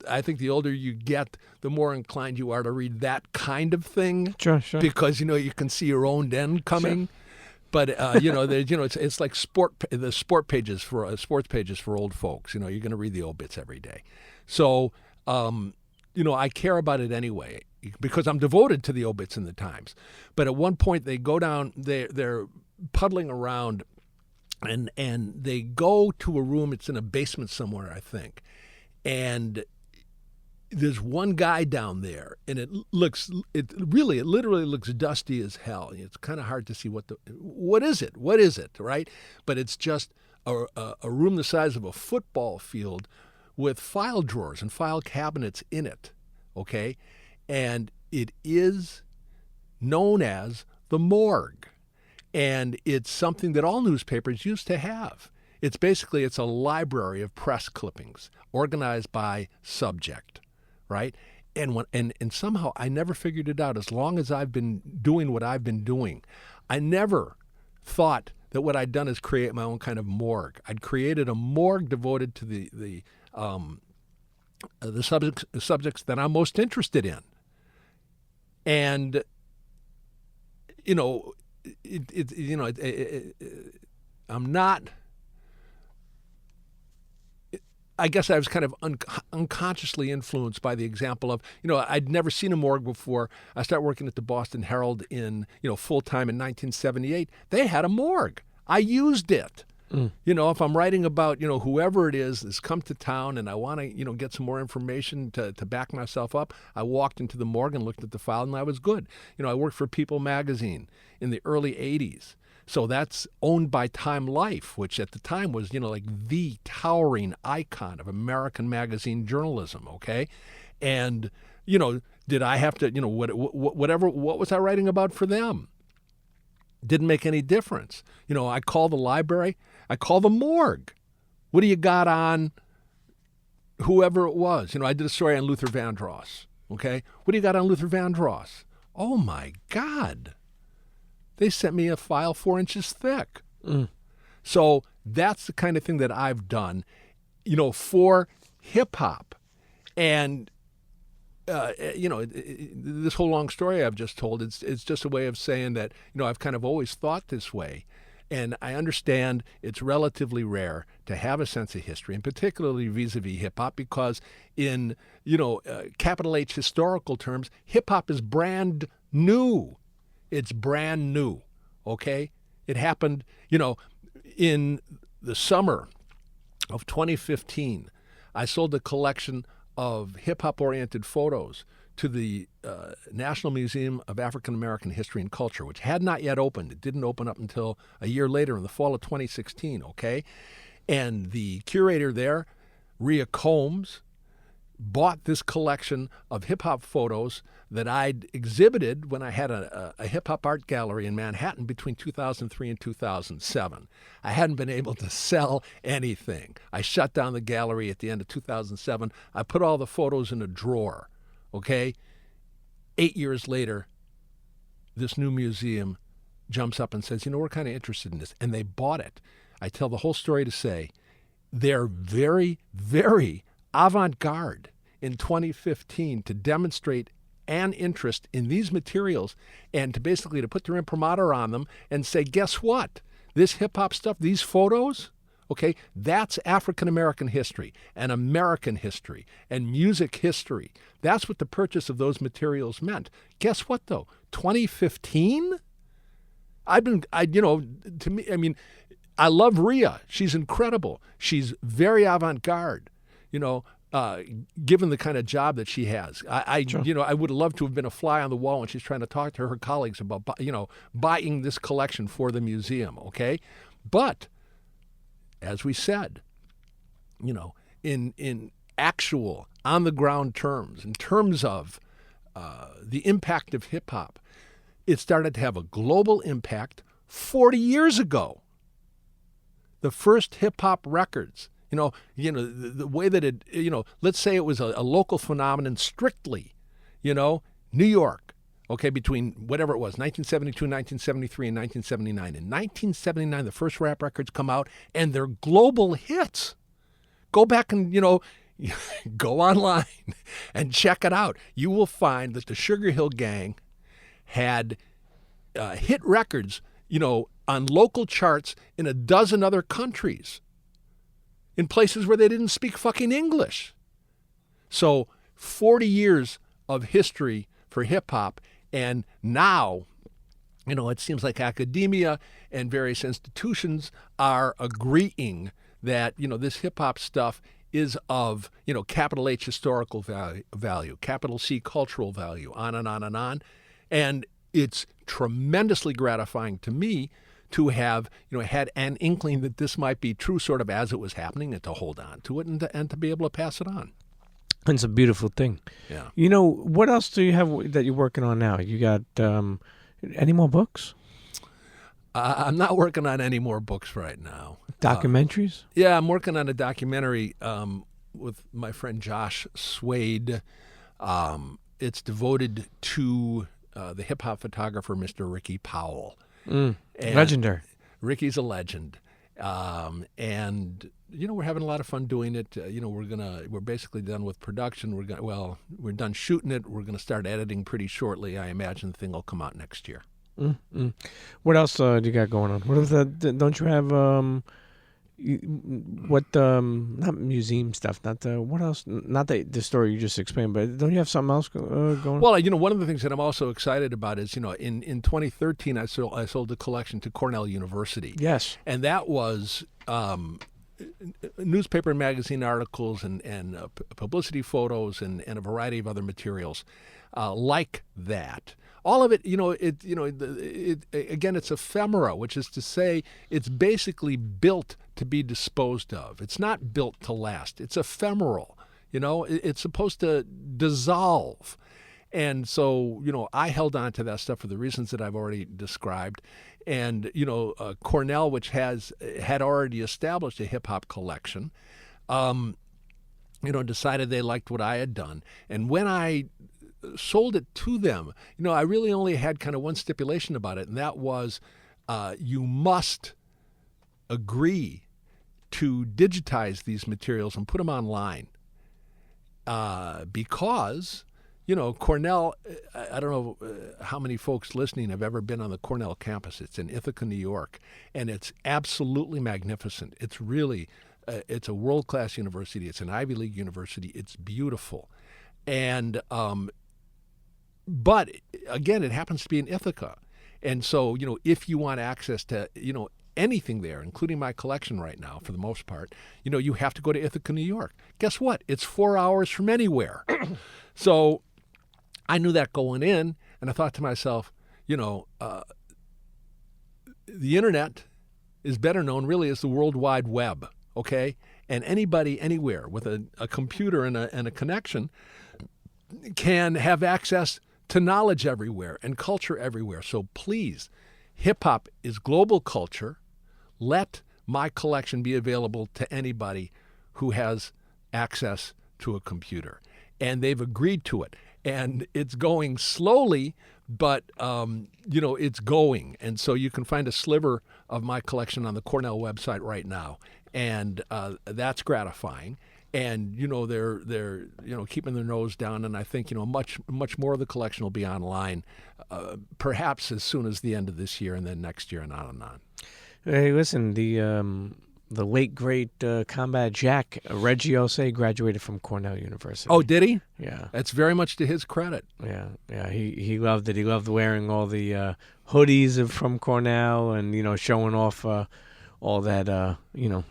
I think the older you get, the more inclined you are to read that kind of thing. Sure. Because, you can see your own end coming. Sure. But, it's like the sports pages for old folks. You're going to read the obits every day. So, I care about it anyway, because I'm devoted to the obits in the Times. But at one point they go down, they're puddling around, and they go to a room. It's in a basement somewhere, I think. And there's one guy down there, and it literally looks dusty as hell. It's kind of hard to see what is it, right? But it's just a room the size of a football field with file drawers and file cabinets in it, okay? And it is known as the morgue. And it's something that all newspapers used to have. It's a library of press clippings organized by subject, right? And somehow I never figured it out. As long as I've been doing what I've been doing, I never thought that what I'd done is create my own kind of morgue. I'd created a morgue devoted to the subjects that I'm most interested in. And, I'm not, I guess I was kind of unconsciously influenced by the example of, I'd never seen a morgue before. I started working at the Boston Herald in, full-time in 1978. They had a morgue. I used it. If I'm writing about, whoever it is that's come to town and I want to, get some more information to back myself up, I walked into the morgue and looked at the file and I was good. I worked for People magazine in the early 80s. So that's owned by Time Life, which at the time was, like the towering icon of American magazine journalism, okay? And, did I have to, what was I writing about for them? Didn't make any difference. I call the library, I call the morgue. What do you got on whoever it was? I did a story on Luther Vandross, okay? What do you got on Luther Vandross? Oh, my God. They sent me a file 4 inches thick. So that's the kind of thing that I've done, for hip-hop. And, this whole long story I've just told, it's just a way of saying that, I've kind of always thought this way. And I understand it's relatively rare to have a sense of history, and particularly vis-a-vis hip-hop, because in, capital H historical terms, hip-hop is brand new. It's brand new, okay? It happened, in the summer of 2015, I sold a collection of hip-hop-oriented photos to the National Museum of African American History and Culture, which had not yet opened. It didn't open up until a year later in the fall of 2016, okay? And the curator there, Lyor Cohen, bought this collection of hip-hop photos that I'd exhibited when I had a hip-hop art gallery in Manhattan between 2003 and 2007. I hadn't been able to sell anything. I shut down the gallery at the end of 2007. I put all the photos in a drawer, okay? 8 years later, this new museum jumps up and says, we're kind of interested in this. And they bought it. I tell the whole story to say they're very, very avant-garde in 2015 to demonstrate an interest in these materials and to basically to put their imprimatur on them and say, guess what? This hip-hop stuff, these photos, okay, that's African-American history and American history and music history. That's what the purchase of those materials meant. Guess what, though? 2015? To me, I mean, I love Rhea. She's incredible. She's very avant-garde, given the kind of job that she has. Sure. I would have loved to have been a fly on the wall when she's trying to talk to her colleagues about, buying this collection for the museum, okay? But, as we said, in actual, on-the-ground terms, in terms of the impact of hip-hop, it started to have a global impact 40 years ago. The first hip-hop records, the way that it, let's say it was a local phenomenon strictly, New York, okay, between whatever it was, 1972, 1973, and 1979. In 1979, the first rap records come out, and they're global hits. Go back and, go online and check it out. You will find that the Sugar Hill Gang had hit records, on local charts in a dozen other countries, in places where they didn't speak fucking English. So 40 years of history for hip-hop, and now, it seems like academia and various institutions are agreeing that, this hip-hop stuff is of, capital H historical value, capital C cultural value, on and on and on. And it's tremendously gratifying to me to have, had an inkling that this might be true sort of as it was happening, and to hold on to it and to be able to pass it on. It's a beautiful thing. Yeah. What else do you have that you're working on now? You got any more books? I'm not working on any more books right now. Documentaries? Yeah, I'm working on a documentary with my friend Josh Swade. It's devoted to the hip-hop photographer, Mr. Ricky Powell. Legendary. Ricky's a legend. And, we're having a lot of fun doing it. We're basically done with production. We're done shooting it. We're going to start editing pretty shortly. I imagine the thing will come out next year. What else do you got going on? What is that? Don't you have not museum stuff? What else? Not the story you just explained, but don't you have something else going on? Well, one of the things that I'm also excited about is, in 2013 I sold a collection to Cornell University. Yes, and that was newspaper and magazine articles and publicity photos and a variety of other materials like that. All of it, again, it's ephemera, which is to say it's basically built to be disposed of. It's not built to last. It's ephemeral. It's supposed to dissolve. And so, I held on to that stuff for the reasons that I've already described. And, Cornell, which had already established a hip-hop collection, decided they liked what I had done. And when I sold it to them, I really only had kind of one stipulation about it, and that was you must agree to digitize these materials and put them online because, Cornell, I don't know how many folks listening have ever been on the Cornell campus. It's in Ithaca, New York, and it's absolutely magnificent. It's really, it's a world-class university. It's an Ivy League university. It's beautiful. And but again, it happens to be in Ithaca. And so, if you want access to, anything there, including my collection right now, for the most part, you have to go to Ithaca, New York. Guess what? It's 4 hours from anywhere. So I knew that going in, and I thought to myself, the internet is better known really as the World Wide Web, okay? And anybody, anywhere with a computer and a connection can have access to knowledge everywhere and culture everywhere. So please, hip-hop is global culture. Let my collection be available to anybody who has access to a computer. And they've agreed to it. And it's going slowly, but, it's going. And so you can find a sliver of my collection on the Cornell website right now. And that's gratifying. And, they're keeping their nose down. And I think, much more of the collection will be online, perhaps as soon as the end of this year and then next year and on and on. Hey, listen, the late great Combat Jack Reggie Osei graduated from Cornell University. Oh, did he? Yeah. That's very much to his credit. Yeah. He loved it. He loved wearing all the hoodies from Cornell and showing off all that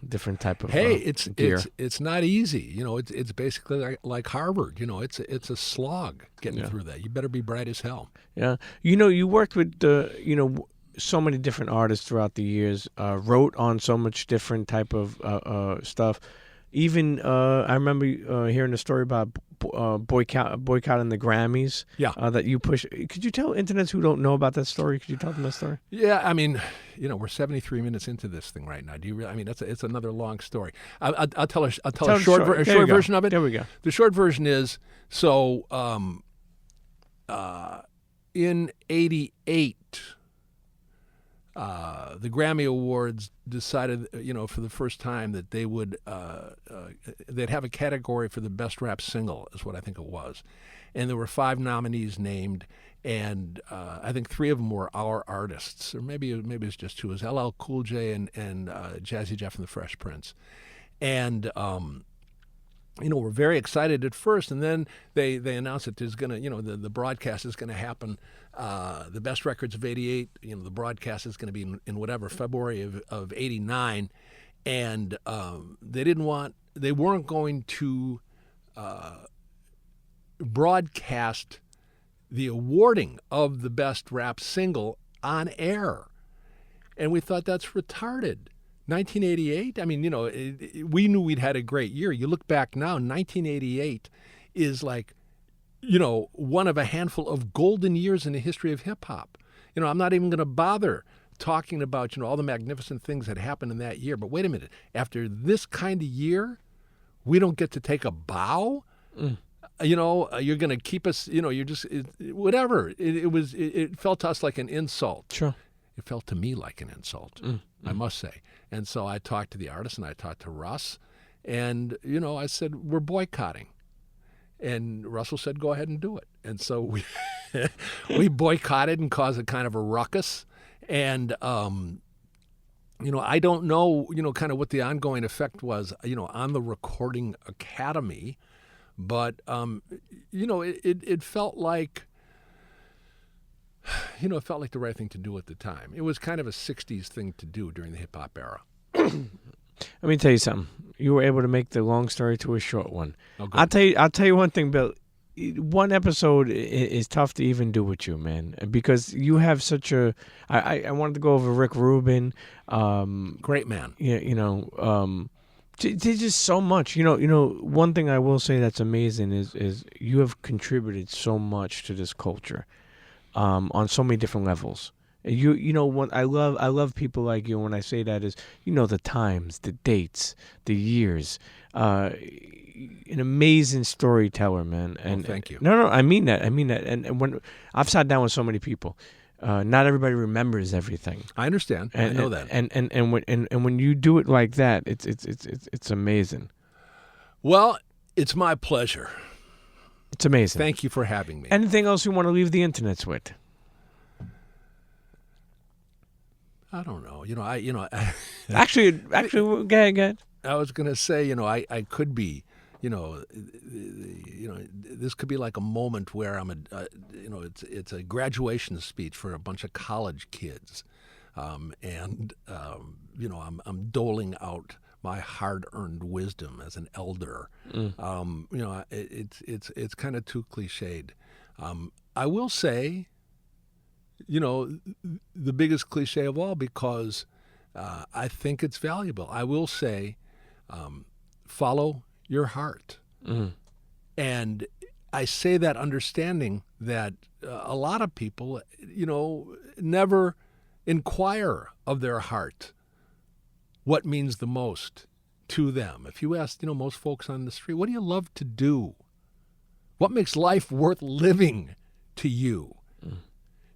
different type of gear. It's not easy. It's basically like Harvard. It's a slog getting through that. You better be bright as hell. Yeah. You worked with so many different artists throughout the years, wrote on so much different type of stuff. Even I remember hearing a story about boycotting the Grammys. Yeah. That you push. Could you tell internets who don't know about that story? Could you tell them that story? Yeah, I mean, we're 73 minutes into this thing right now. Do you really? I mean, it's another long story. I'll tell a short version of it. There we go. The short version is so. In '88. The Grammy Awards decided, for the first time that they would they'd have a category for the best rap single, is what I think it was, and there were 5 nominees named, and I think 3 of them were our artists, or maybe it's just 2. It was LL Cool J and Jazzy Jeff and the Fresh Prince, and we're very excited at first, and then they announced that there's gonna, the broadcast is gonna happen. The best records of '88, the broadcast is going to be in whatever February of '89, and they weren't going to broadcast the awarding of the best rap single on air, and we thought that's retarded. 1988. I mean, we knew we'd had a great year. You look back now, 1988 is like, one of a handful of golden years in the history of hip-hop. I'm not even going to bother talking about, all the magnificent things that happened in that year. But wait a minute. After this kind of year, we don't get to take a bow? You're going to keep us, you're just, whatever. It felt to us like an insult. Sure. It felt to me like an insult, I must say. And so I talked to the artist and I talked to Russ. And, I said, we're boycotting. And Russell said, go ahead and do it. And so we boycotted and caused a kind of a ruckus. And, I don't know, kind of what the ongoing effect was, on the Recording Academy. But, it felt like, it felt like the right thing to do at the time. It was kind of a 60s thing to do during the hip-hop era. Let me tell you something. You were able to make the long story to a short one. Oh, good. I'll tell you one thing, Bill. One episode is tough to even do with you, man, because you have such a. I wanted to go over Rick Rubin. Great man. There's just so much. One thing I will say that's amazing is you have contributed so much to this culture, on so many different levels. When I love people like you. When I say that is, the times, the dates, the years. An amazing storyteller, man. And thank you. No, I mean that. And when I've sat down with so many people, not everybody remembers everything. I understand. I know that. And when you do it like that, it's amazing. Well, it's my pleasure. It's amazing. Thank you for having me. Anything else you want to leave the internets with? I don't know. Actually, go ahead. I was going to say, I could be, this could be like a moment where it's a graduation speech for a bunch of college kids, and I'm doling out my hard-earned wisdom as an elder. It's kind of too cliched. I will say, the biggest cliche of all, because I think it's valuable. I will say, follow your heart. And I say that understanding that a lot of people, never inquire of their heart what means the most to them. If you ask, most folks on the street, what do you love to do? What makes life worth living to you?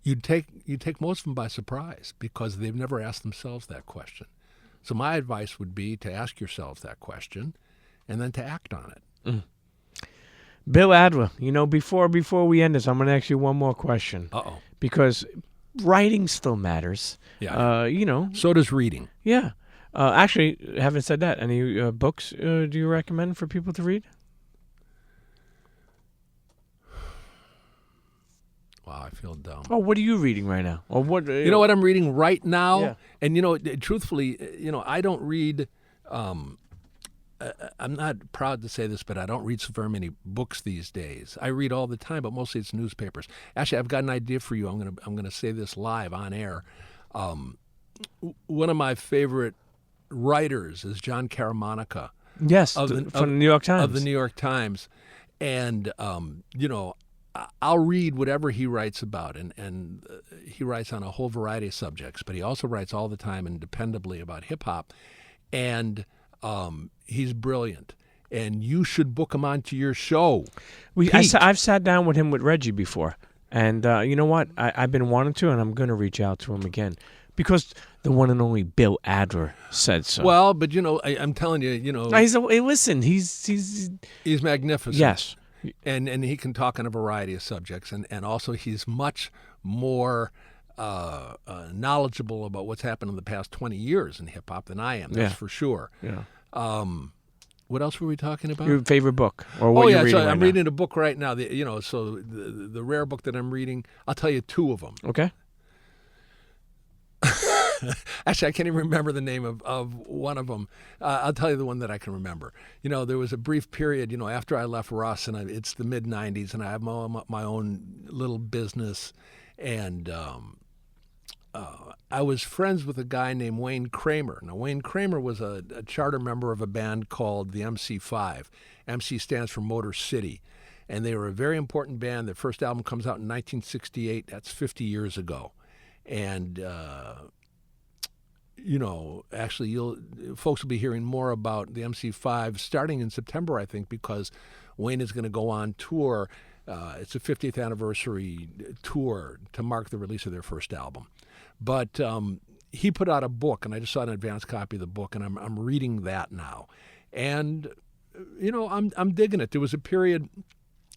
You'd take most of them by surprise because they've never asked themselves that question. So my advice would be to ask yourselves that question and then to act on it. Bill Adler, before we end this, I'm going to ask you one more question. Uh-oh. Because writing still matters. Yeah. So does reading. Yeah. Actually, having said that, any books do you recommend for people to read? Wow, I feel dumb. Oh, what are you reading right now? Or what? You know what I'm reading right now? Yeah. And, truthfully, I don't read, I'm not proud to say this, but I don't read so very many books these days. I read all the time, but mostly it's newspapers. Actually, I've got an idea for you. I'm gonna say this live on air. One of my favorite writers is John Caramonica. Yes, from the New York Times. Of the New York Times. And, I'll read whatever he writes about, and he writes on a whole variety of subjects, but he also writes all the time and dependably about hip-hop. And he's brilliant. And you should book him onto your show. I've sat down with him with Reggie before. And you know what? I've been wanting to, and I'm going to reach out to him again. Because the one and only Bill Adler said so. Well, but, I'm telling you, listen, he's magnificent. Yes. And he can talk on a variety of subjects. And also he's much more knowledgeable about what's happened in the past 20 years in hip-hop than I am. That's for sure. Yeah. What else were we talking about? Your favorite book, or what you're reading right I'm now? reading a book right now. So the rare book that I'm reading, I'll tell you two of them. Okay. Actually, I can't even remember the name of one of them. I'll tell you the one that I can remember. There was a brief period, after I left Russ, and it's the mid-'90s, and I have my own little business, and I was friends with a guy named Wayne Kramer. Now, Wayne Kramer was a charter member of a band called the MC5. MC stands for Motor City, and they were a very important band. Their first album comes out in 1968. That's 50 years ago. And, actually, folks will be hearing more about the MC5 starting in September, I think, because Wayne is going to go on tour. It's a 50th anniversary tour to mark the release of their first album. But he put out a book, and I just saw an advance copy of the book, and I'm reading that now. And, I'm digging it. There was a period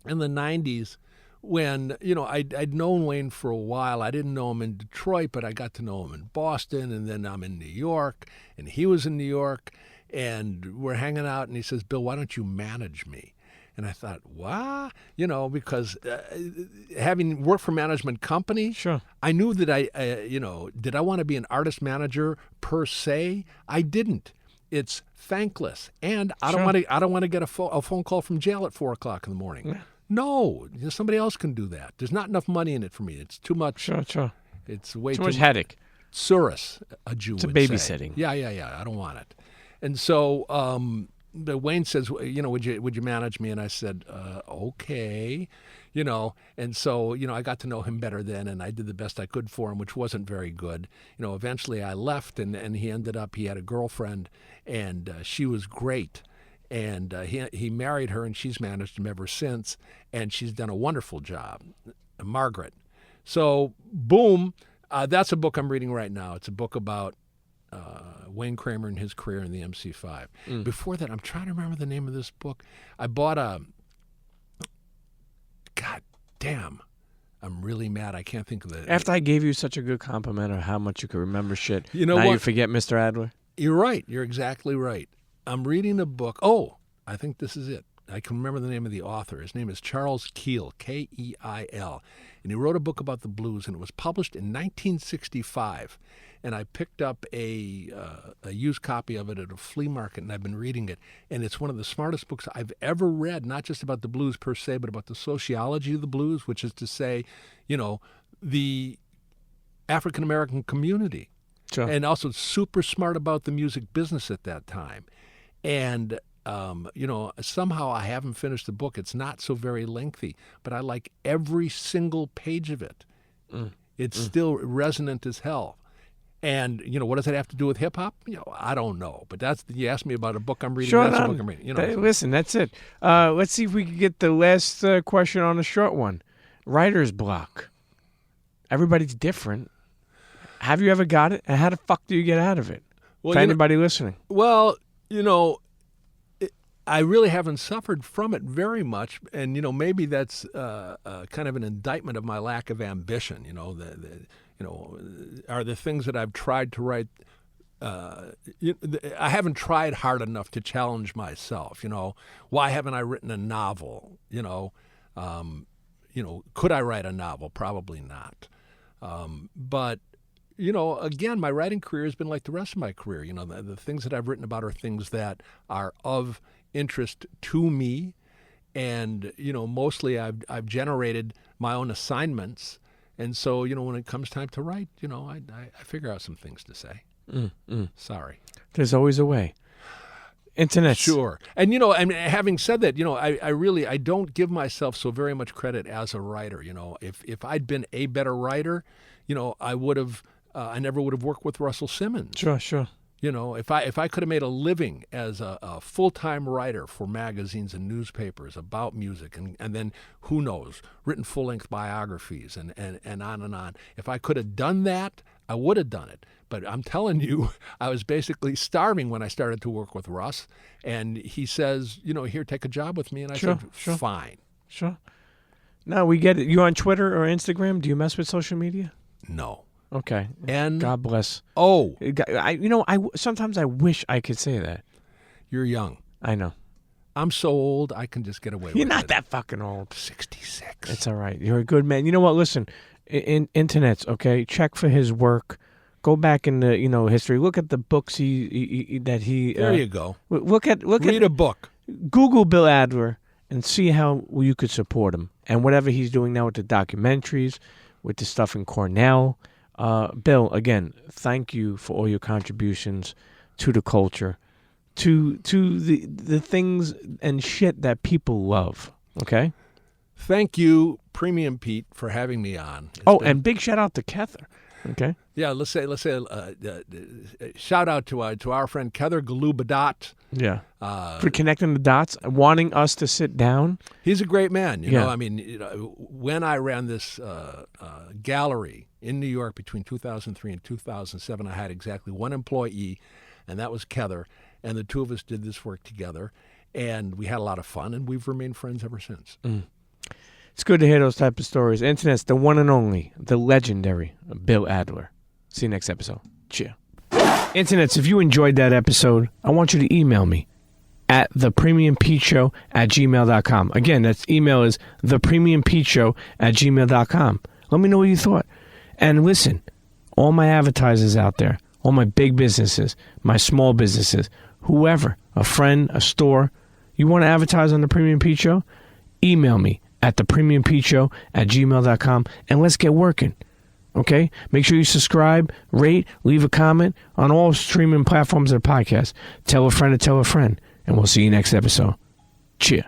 in the 90s when, I'd known Wayne for a while. I didn't know him in Detroit, but I got to know him in Boston, and then I'm in New York, and he was in New York, and we're hanging out, and he says, "Bill, why don't you manage me?" And I thought, what? Because having worked for management company, sure, I knew that did I want to be an artist manager per se? I didn't. It's thankless, and I don't want to get a phone call from jail at 4:00 in the morning. Yeah. No, somebody else can do that. There's not enough money in it for me. It's too much. Sure. It's way too much headache. Surus, a Jew would say. It's babysitting. Yeah. I don't want it. And so Wayne says, would you manage me? And I said, okay. And so, I got to know him better then, and I did the best I could for him, which wasn't very good. Eventually I left, and he had a girlfriend, and she was great. And he married her, and she's managed him ever since, and she's done a wonderful job, Margaret. So, boom, that's a book I'm reading right now. It's a book about Wayne Kramer and his career in the MC5. Before that, I'm trying to remember the name of this book. I bought God damn, I'm really mad. I can't think of it. After I gave you such a good compliment of how much you could remember shit, now what? You forget Mr. Adler? You're right. You're exactly right. I'm reading a book. Oh, I think this is it. I can remember the name of the author. His name is Charles Keil, Keil. And he wrote a book about the blues, and it was published in 1965. And I picked up a used copy of it at a flea market, and I've been reading it. And it's one of the smartest books I've ever read, not just about the blues per se, but about the sociology of the blues, which is to say, the African-American community. Sure. And also super smart about the music business at that time. And somehow I haven't finished the book. It's not so very lengthy, but I like every single page of it. It's still resonant as hell. And, what does that have to do with hip-hop? I don't know. But you asked me about a book I'm reading. Sure, that's a book I'm reading. Listen, that's it. Let's see if we can get the last question on a short one. Writer's block. Everybody's different. Have you ever got it? And how the fuck do you get out of it? Well, for anybody listening. Well, I really haven't suffered from it very much, and maybe that's kind of an indictment of my lack of ambition. Are the things that I've tried to write. I haven't tried hard enough to challenge myself. Why haven't I written a novel? Could I write a novel? Probably not. But again, my writing career has been like the rest of my career. The things that I've written about are things that are of interest to me, and mostly I've generated my own assignments, and so when it comes time to write, I figure out some things to say. Sorry, there's always a way. Internet, sure, and having said that, I don't give myself so very much credit as a writer. If I'd been a better writer, I would have. I never would have worked with Russell Simmons. Sure. If I could have made a living as a full-time writer for magazines and newspapers about music, and then, who knows, written full-length biographies and on and on. If I could have done that, I would have done it. But I'm telling you, I was basically starving when I started to work with Russ. And he says, here, take a job with me. And I said, fine. Sure. Now, we get it. You on Twitter or Instagram? Do you mess with social media? No. Okay. And God bless. Oh, I sometimes I wish I could say that. You're young. I know. I'm so old I can just get away with it. You're not that fucking old. 66. It's all right. You're a good man. You know what? Listen, internet's okay. Check for his work. Go back in the history. Look at the books There you go. Read a book. Google Bill Adler and see how you could support him and whatever he's doing now with the documentaries, with the stuff in Cornell. Bill, again, thank you for all your contributions to the culture, to the things and shit that people love. Okay. Thank you, Premium Pete, for having me on. And big shout out to Kether. Okay. Yeah, let's say shout out to our friend Kether Galubadat. Yeah. For connecting the dots, wanting us to sit down. He's a great man. You know, I mean, when I ran this gallery in New York between 2003 and 2007, I had exactly one employee, and that was Kether, and the two of us did this work together, and we had a lot of fun, and we've remained friends ever since. It's good to hear those type of stories. Internet's the one and only, the legendary Bill Adler. See you next episode. Cheers. Internets, if you enjoyed that episode, I want you to email me at thepremiumpeteshow@gmail.com. Again, that email is thepremiumpeteshow@gmail.com. Let me know what you thought. And listen, all my advertisers out there, all my big businesses, my small businesses, whoever, a friend, a store, you want to advertise on The Premium Pete Show? Email me at thepremiumpeteshow@gmail.com and let's get working. Okay? Make sure you subscribe, rate, leave a comment on all streaming platforms of the podcast. Tell a friend to tell a friend. And we'll see you next episode. Cheers.